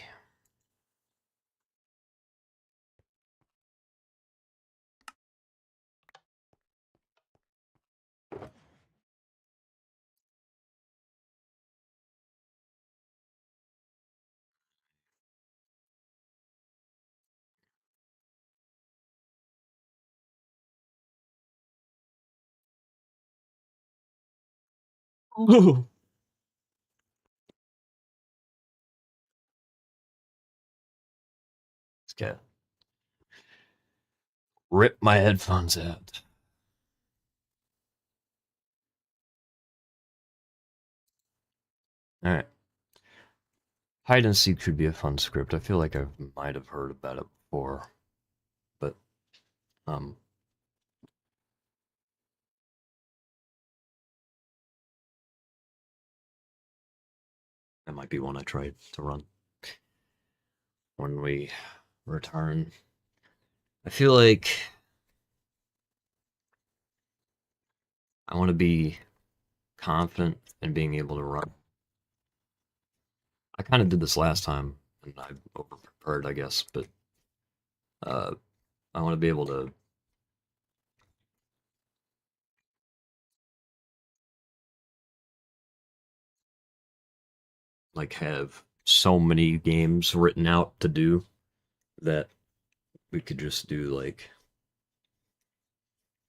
Let's get rip my headphones out. All right. Hide and seek should be a fun script. I feel like I might have heard about it before, but um, that might be one I tried to run when we return. I feel like I want to be confident in being able to run. I kind of did this last time, and I over prepared, I guess, but uh, I want to be able to like have so many games written out to do that we could just do like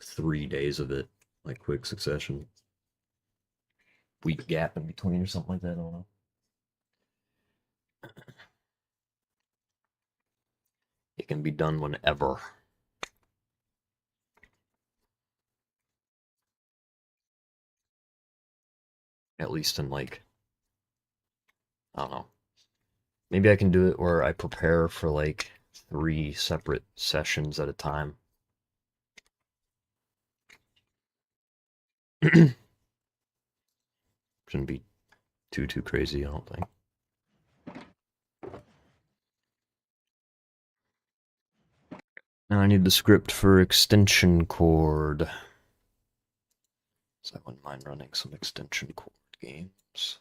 3 days of it, like quick succession. Week gap in between or something like that. I don't know. It can be done whenever. At least in like, I don't know. Maybe I can do it where I prepare for like 3 separate sessions at a time. Shouldn't be too crazy, I don't think. Now I need the script for extension cord. So I wouldn't mind running some extension cord games.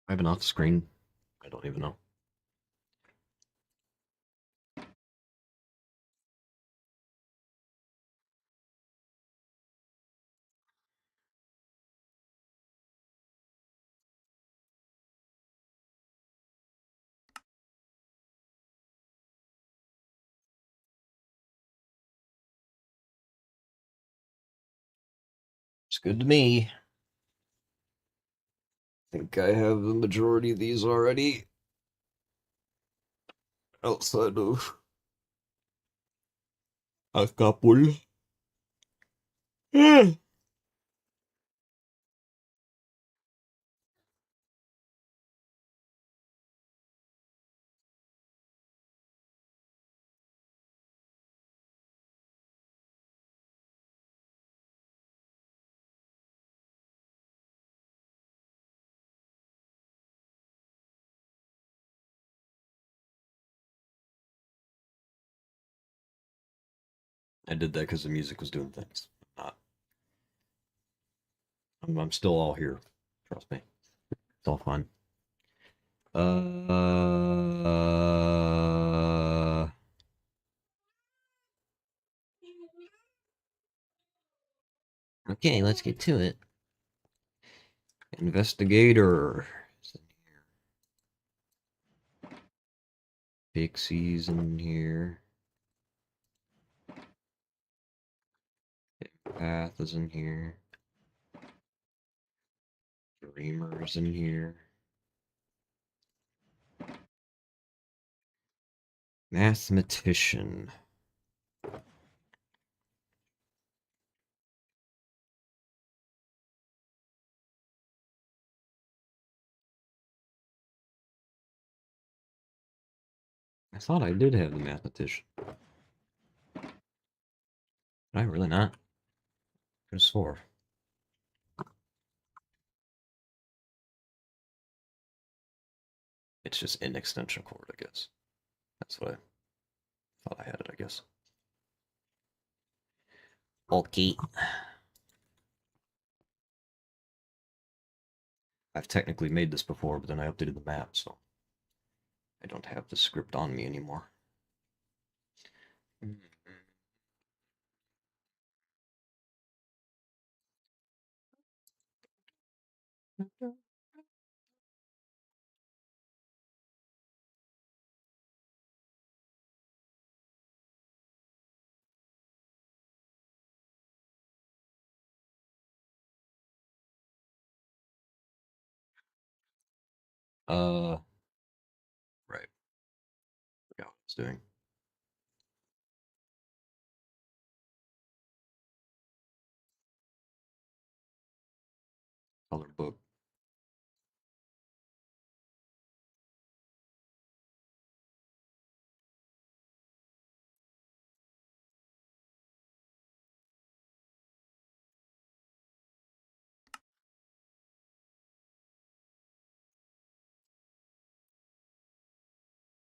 I have an off screen. I don't even know. It's good to me. I think I have the majority of these already outside of a couple. I did that because the music was doing things. Not, I'm still all here. Trust me. It's all fun. Uh, okay, let's get to it. Investigator. Pixies in here. Path is in here. Dreamers in here. Mathematician. I thought I did have the mathematician. Did I really not? I swore. It's just in extension cord, I guess. That's what I thought I had it, I guess. Okay. I've technically made this before, but then I updated the map, so I don't have the script on me anymore. Uh, right. Forgot what I was doing. Color book.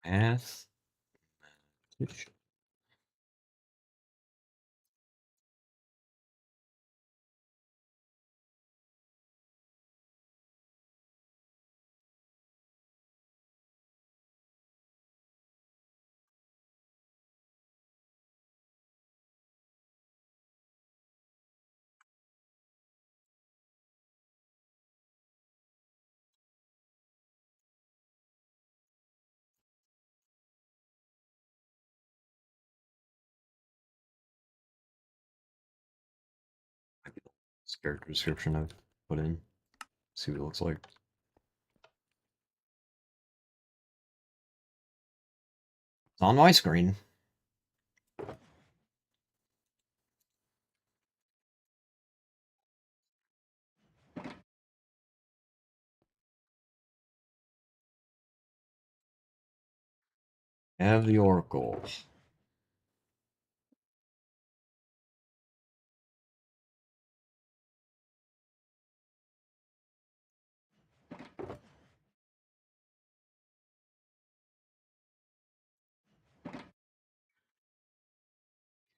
Math. This character description I've put in. See what it looks like. It's on my screen. Have the Oracle.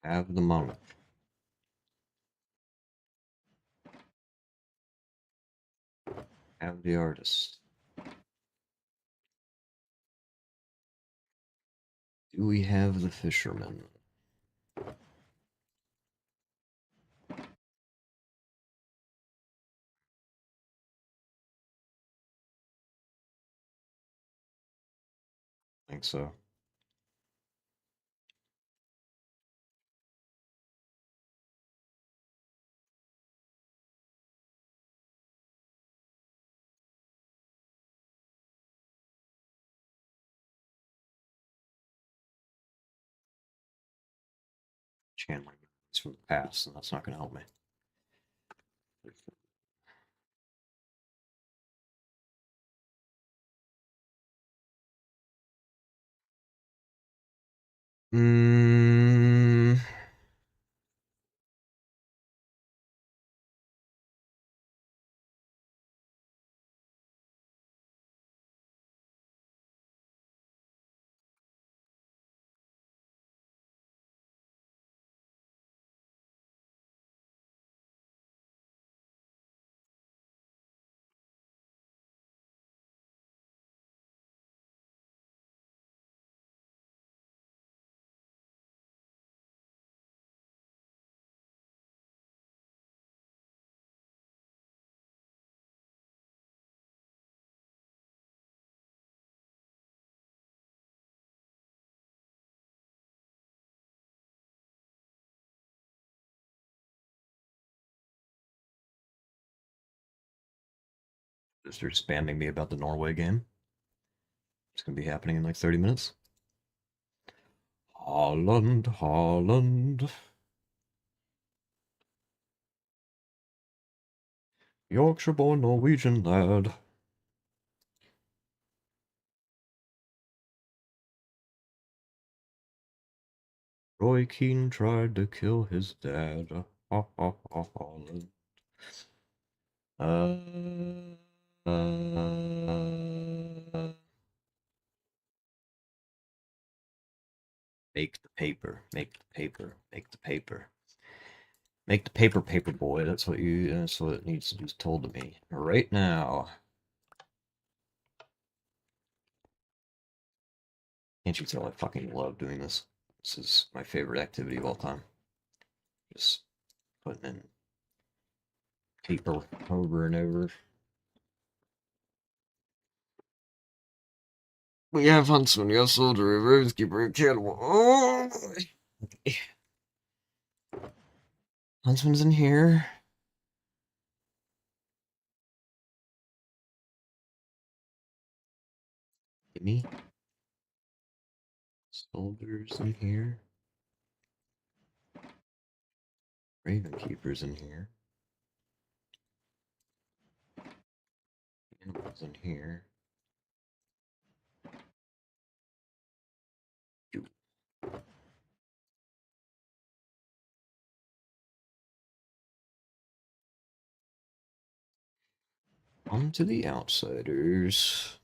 Have the monk. Have the artist. Do we have the fisherman? I think so. Channeling memories from the past, and that's not going to help me. Mm, Just they're spamming me about the Norway game. It's gonna be happening in like 30 minutes. Holland, Holland. Yorkshire born Norwegian lad. Roy Keane tried to kill his dad. Ha ha ha, Holland. Make the paper. Make the paper. Make the paper. Make the paper, paper boy. That's what you. That's what it needs to be told to me right now. Can't you tell I fucking love doing this? This is my favorite activity of all time. Just putting in paper over and over. We have Huntsman, yes, soldier, roadkeeper, cannibal. Oh! Huntsman's in here. Give me. Soldiers in here. Raven Keeper's in here. Animals in here. On to the outsiders.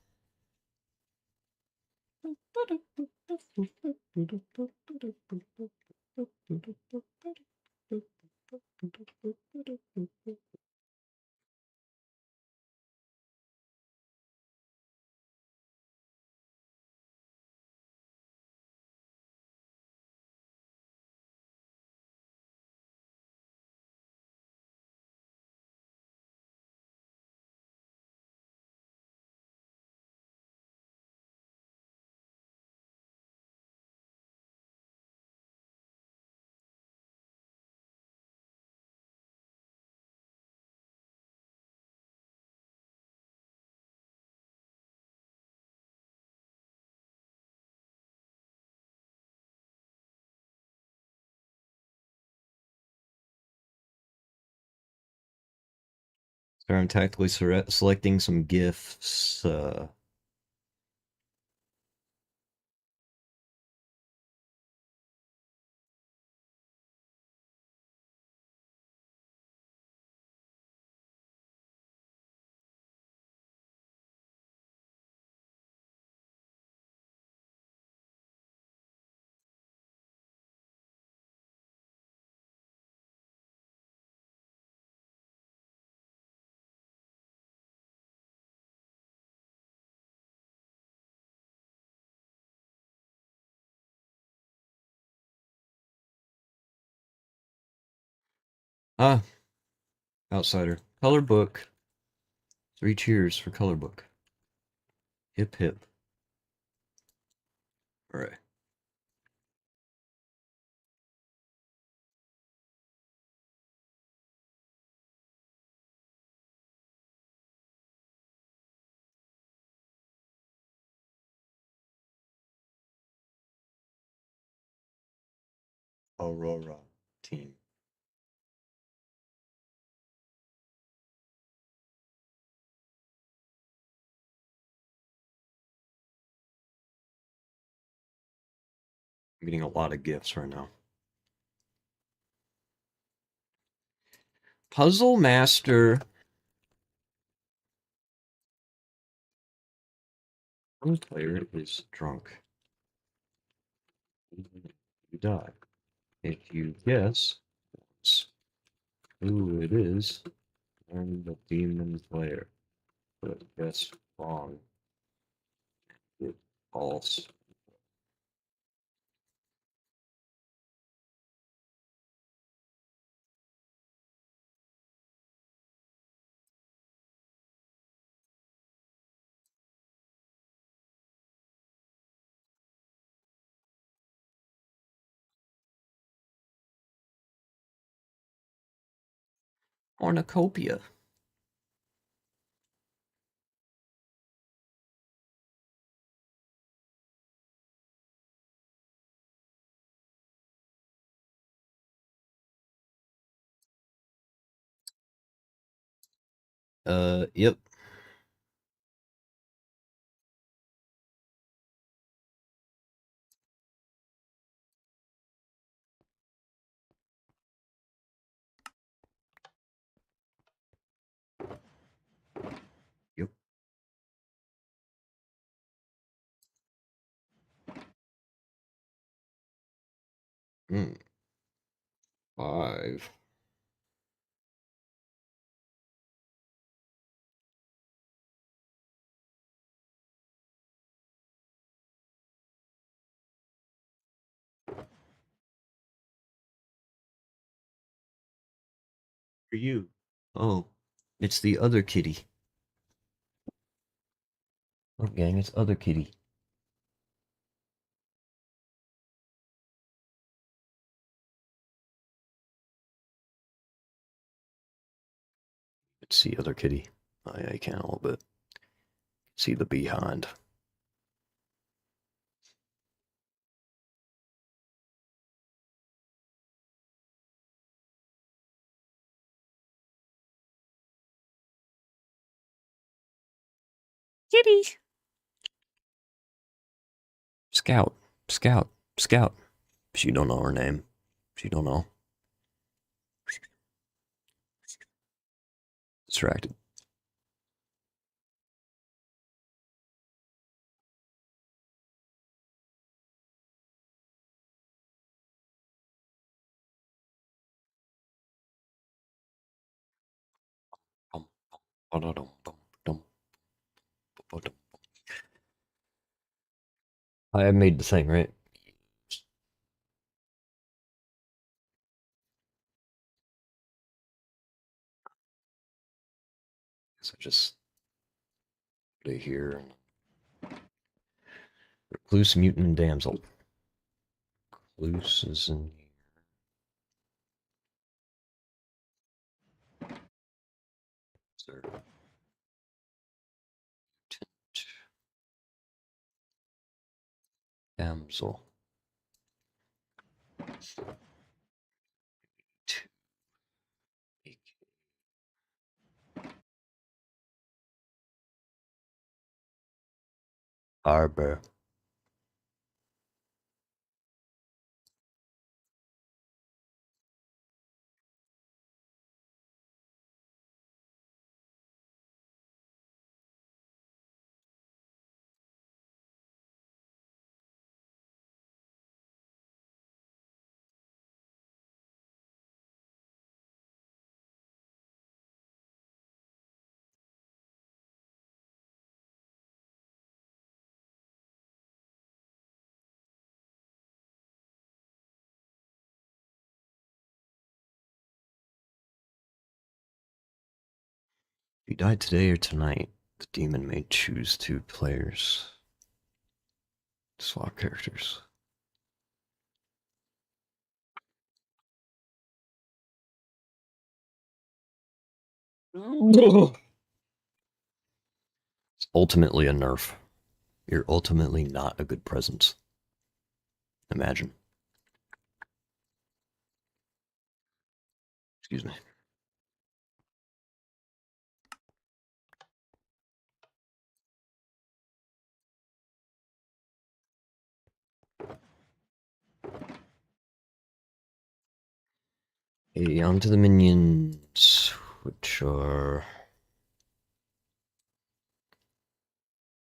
So I'm tactically selecting some gifts. Ah, outsider. Color book. 3 cheers for color book. Hip hip. All right. Aurora team. I'm getting a lot of gifts right now. Puzzle Master. One player is drunk. You die. If you guess who it is, learn the demon player. But guess wrong. It's false. Cornucopia. Yep. Yep. Mm. 5. For you. Oh, it's the other kitty. Oh, gang, it's other kitty. Let's see other kitty. I can a little bit. See the behind. Kitty. Scout. Scout. Scout. She don't know her name. She don't know. Distracted. I made the thing, right? So just put it here. Recluse, mutant, and damsel. Recluse is in here. Damsel. Harbor. If you died today or tonight, the demon may choose 2 players. Swap characters. It's ultimately a nerf. You're ultimately not a good presence. Imagine. Excuse me. Hey, on to the minions, which are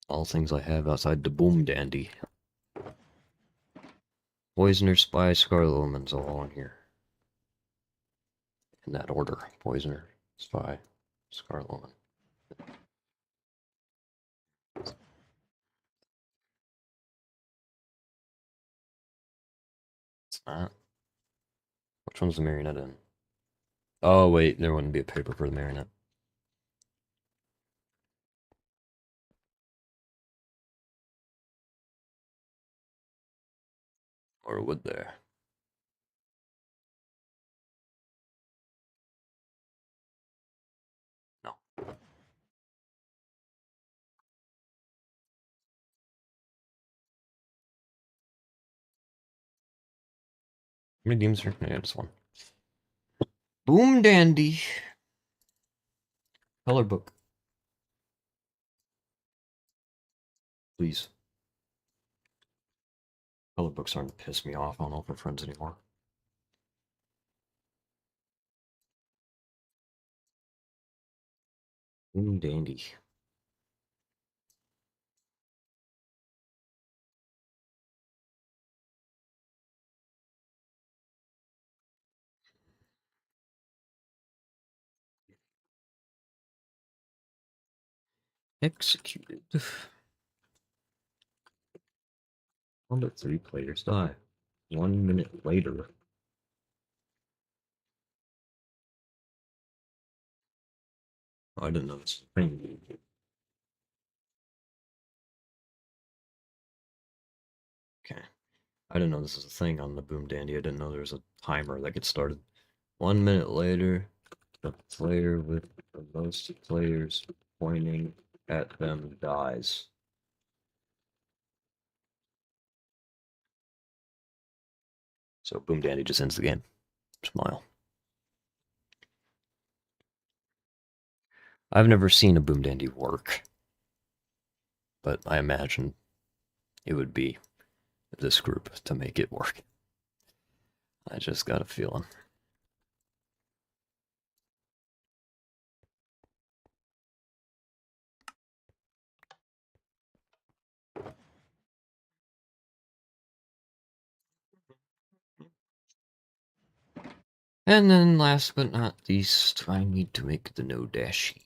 all things I have outside the Boom Dandy. Poisoner, Spy, Scarlet Woman's all on here. In that order. Poisoner, Spy, Scarlet Woman. It's not. Which one's the marionette in? Oh, wait, there wouldn't be a paper for the marionette. Or would there? No. How many demons are? Yeah, just one. Boom Dandy. Color book, please. Color books aren't to piss me off. I don't know if we're friends anymore. Dandy. Executed. 1 to 3 players die. 1 minute later. Oh, I didn't know this thing. Okay. I didn't know this was a thing on the Boom Dandy. I didn't know there was a timer that gets started. 1 minute later, the player with the most players pointing at them dies. So Boom Dandy just ends the game. Smile. I've never seen a Boom Dandy work, but I imagine it would be this group to make it work. I just got a feeling. And then last but not least, I need to make the no dashi.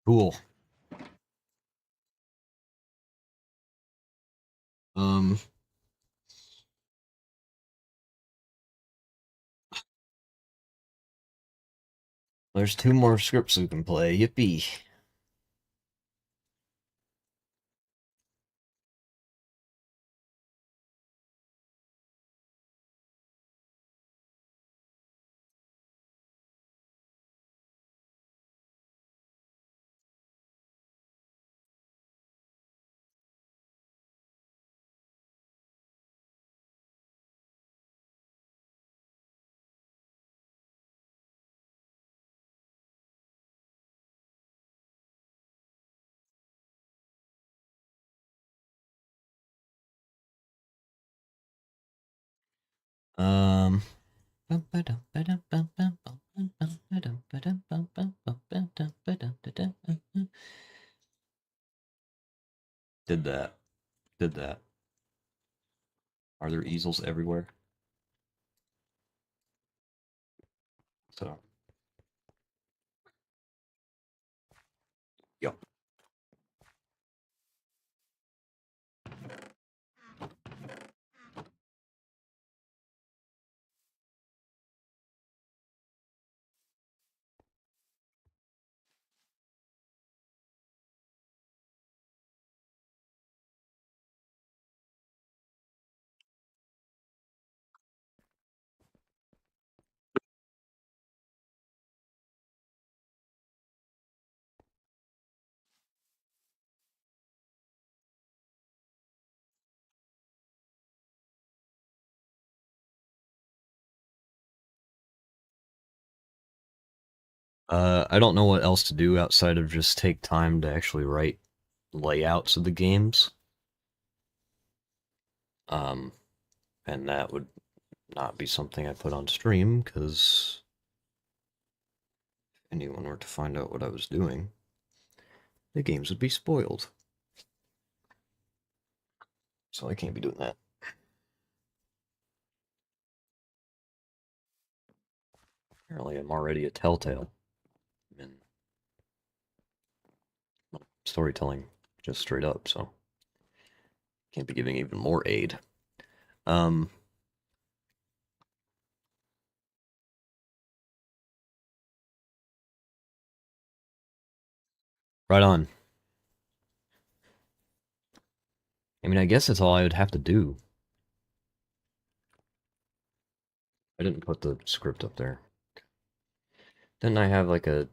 Cool. Um, there's 2 more scripts we can play. Yippee. Um. Did that. Did that. Are there easels everywhere? So, yep. I don't know what else to do outside of just take time to actually write layouts of the games. Um, and that would not be something I put on stream because anyone were to find out what I was doing, the games would be spoiled. So I can't be doing that. Apparently, I'm already a telltale in storytelling, just straight up, so can't be giving even more aid. Um, right on. I mean, I guess that's all I would have to do. I didn't put the script up there. Didn't I have like a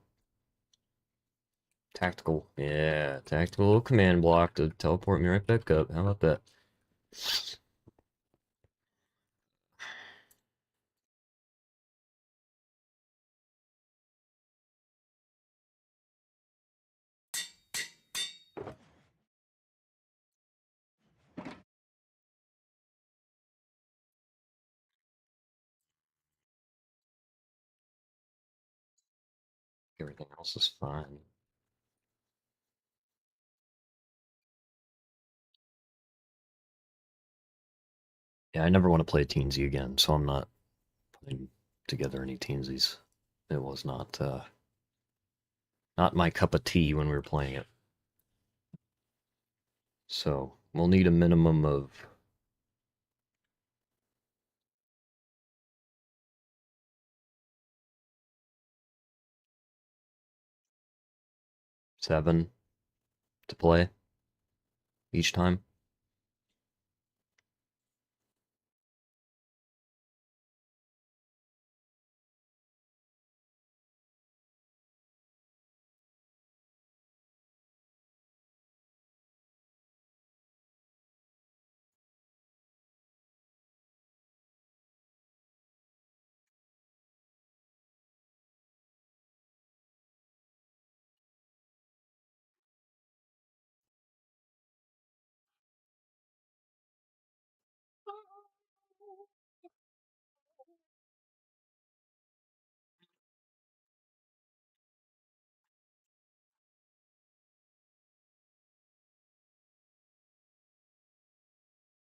tactical command block to teleport me right back up? How about that? Everything else is fine. Yeah, I never want to play Teensy again, so I'm not putting together any Teensies. It was not my cup of tea when we were playing it. So we'll need a minimum of 7 to play each time.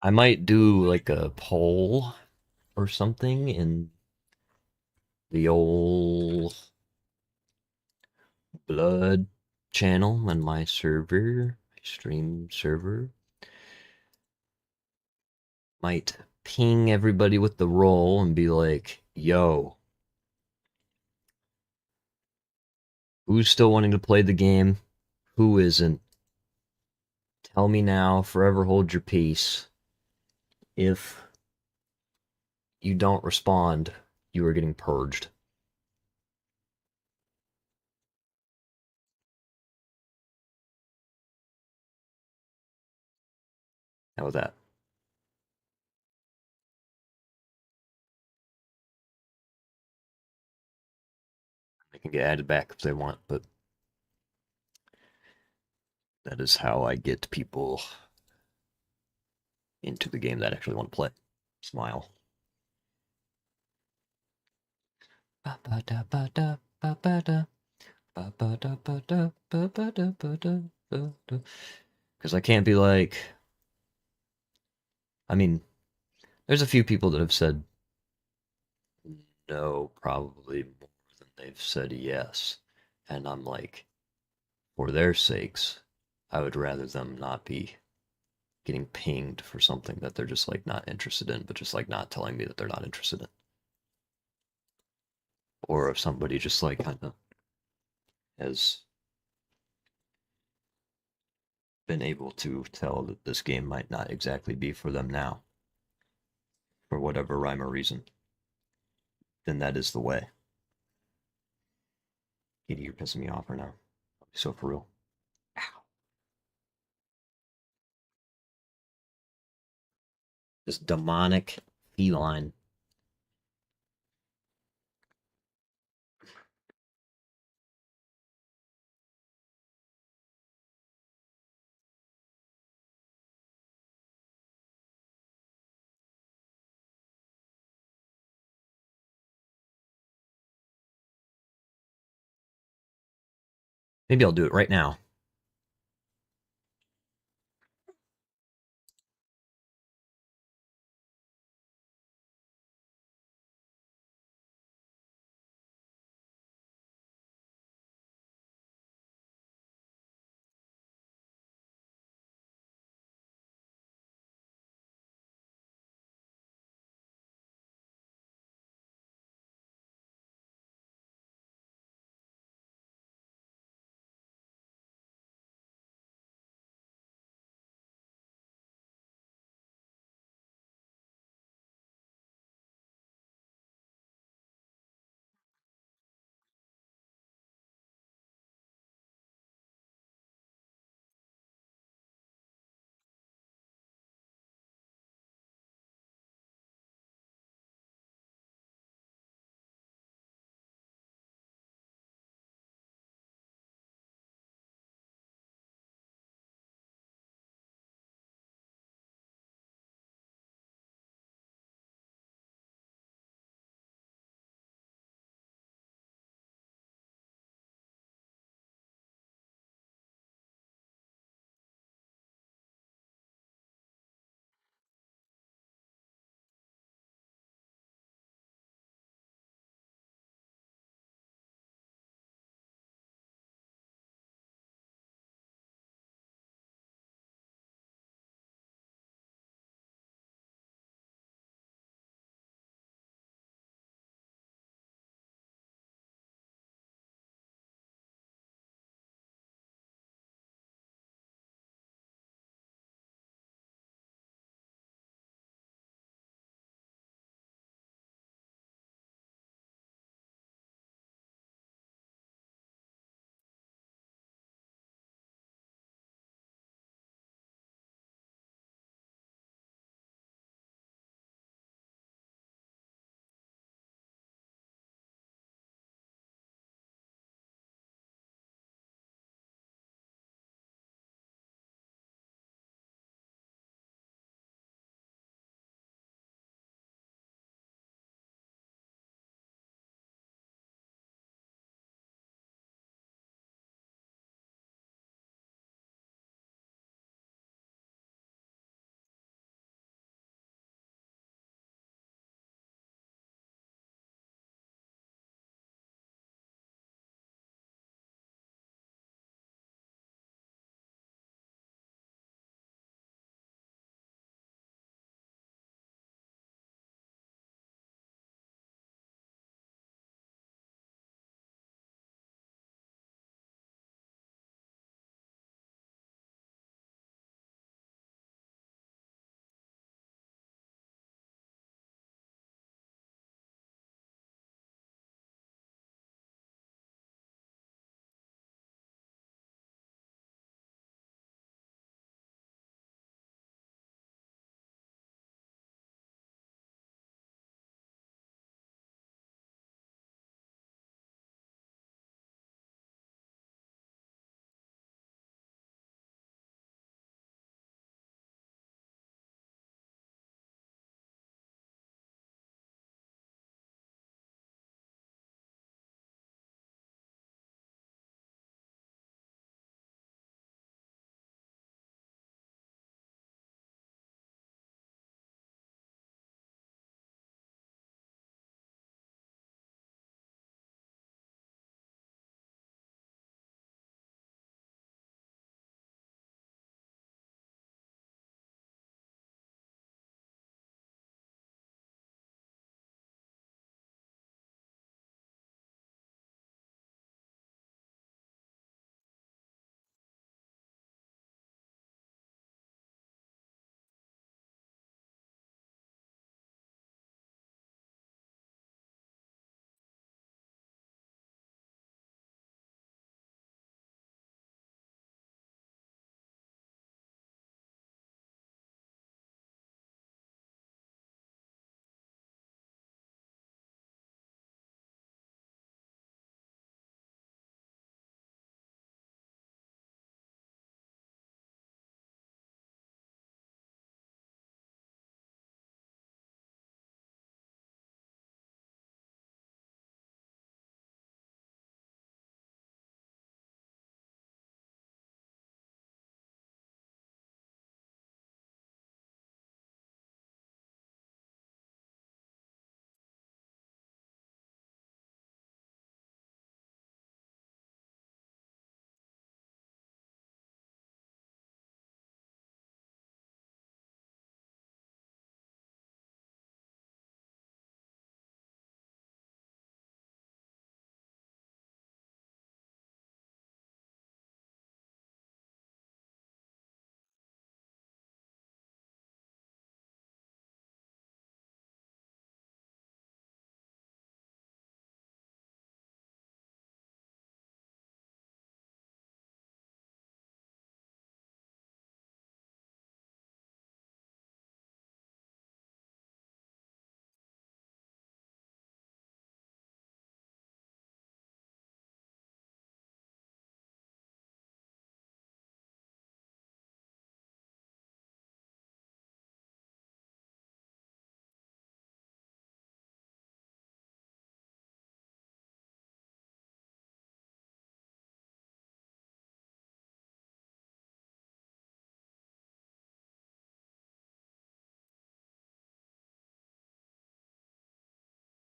I might do like a poll or something in the old Blood channel on my server, my stream server. Might ping everybody with the role and be like, yo, who's still wanting to play the game? Who isn't? Tell me now, forever hold your peace. If you don't respond, you are getting purged. How was that? They can get added back if they want, but that is how I get people into the game that actually want to play. Smile. Because I can't be like, I mean, there's a few people that have said no, probably more than they've said yes. And I'm like, for their sakes, I would rather them not be getting pinged for something that they're just like not interested in, but just like not telling me that they're not interested in. Or if somebody just like kind of has been able to tell that this game might not exactly be for them now, for whatever rhyme or reason, then that is the way. Katie, you're pissing me off right now. So for real. Ow. This demonic feline. Maybe I'll do it right now.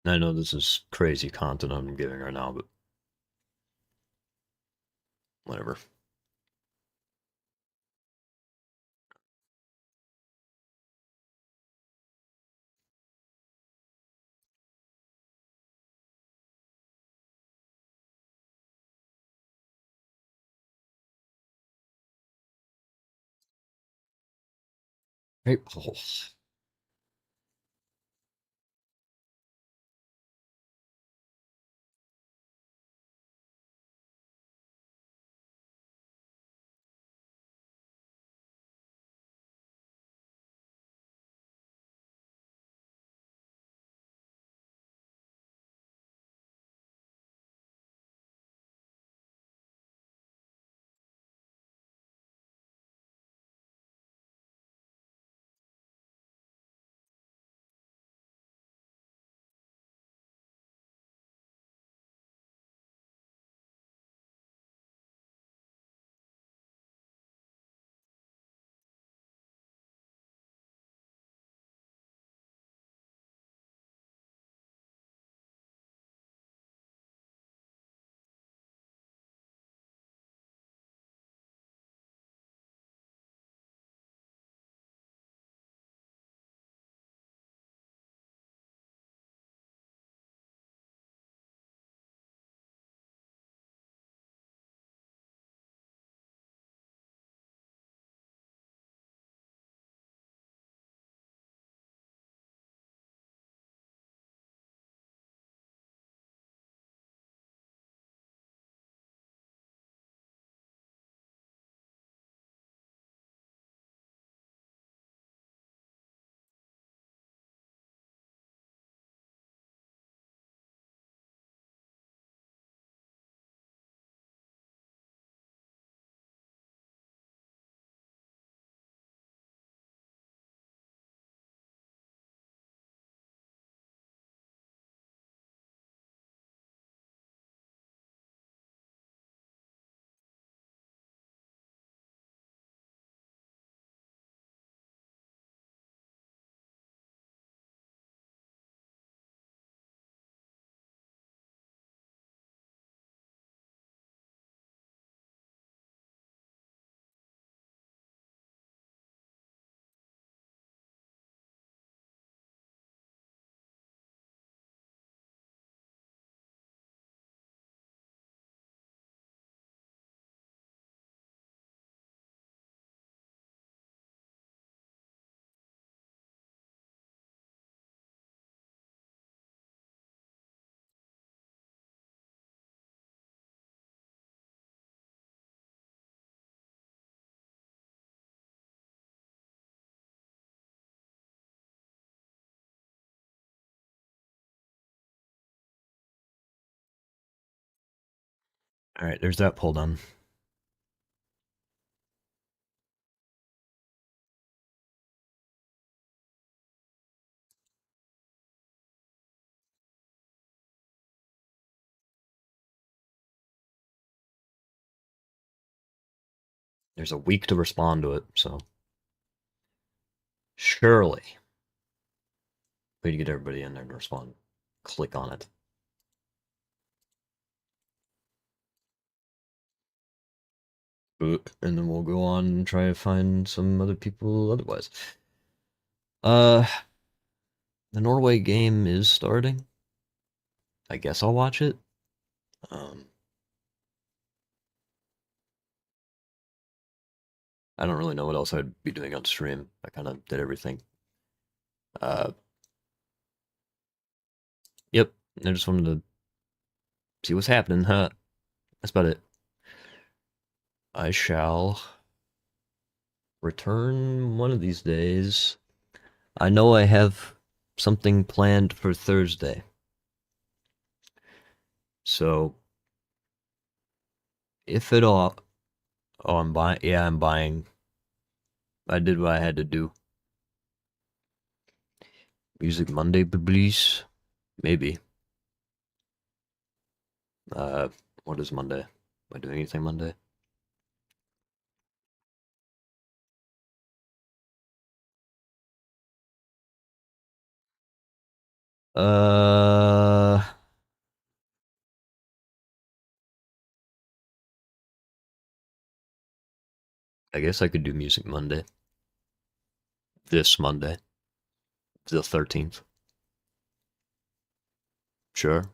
I know this is crazy content I'm giving right now, but whatever. Hey, oh, all right, there's that pull done. There's a week to respond to it, so surely we need to get everybody in there to respond. Click on it. And then we'll go on and try to find some other people otherwise. Uh, the Norway game is starting. I guess I'll watch it. Um, I don't really know what else I'd be doing on stream. I kind of did everything. Uh, yep. I just wanted to see what's happening. Huh? That's about it. I shall return one of these days. I know I have something planned for Thursday. So, if at all, oh, I'm buying. Yeah, I'm buying. I did what I had to do. Music Monday, please. Maybe. Uh, what is Monday? Am I doing anything Monday? I guess I could do Music Monday. This Monday. The 13th. Sure.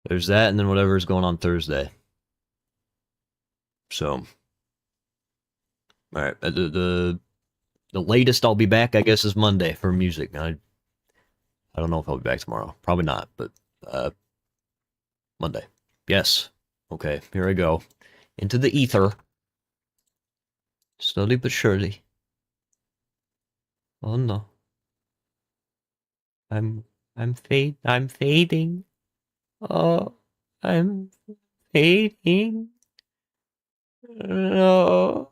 There's that, and then whatever's going on Thursday. So, alright. The latest I'll be back, I guess, is Monday for music. I don't know if I'll be back tomorrow. Probably not, but Monday. Yes. Okay, here I go. Into the ether. Slowly but surely. Oh no. I'm I'm fading. Oh, I'm fading. No.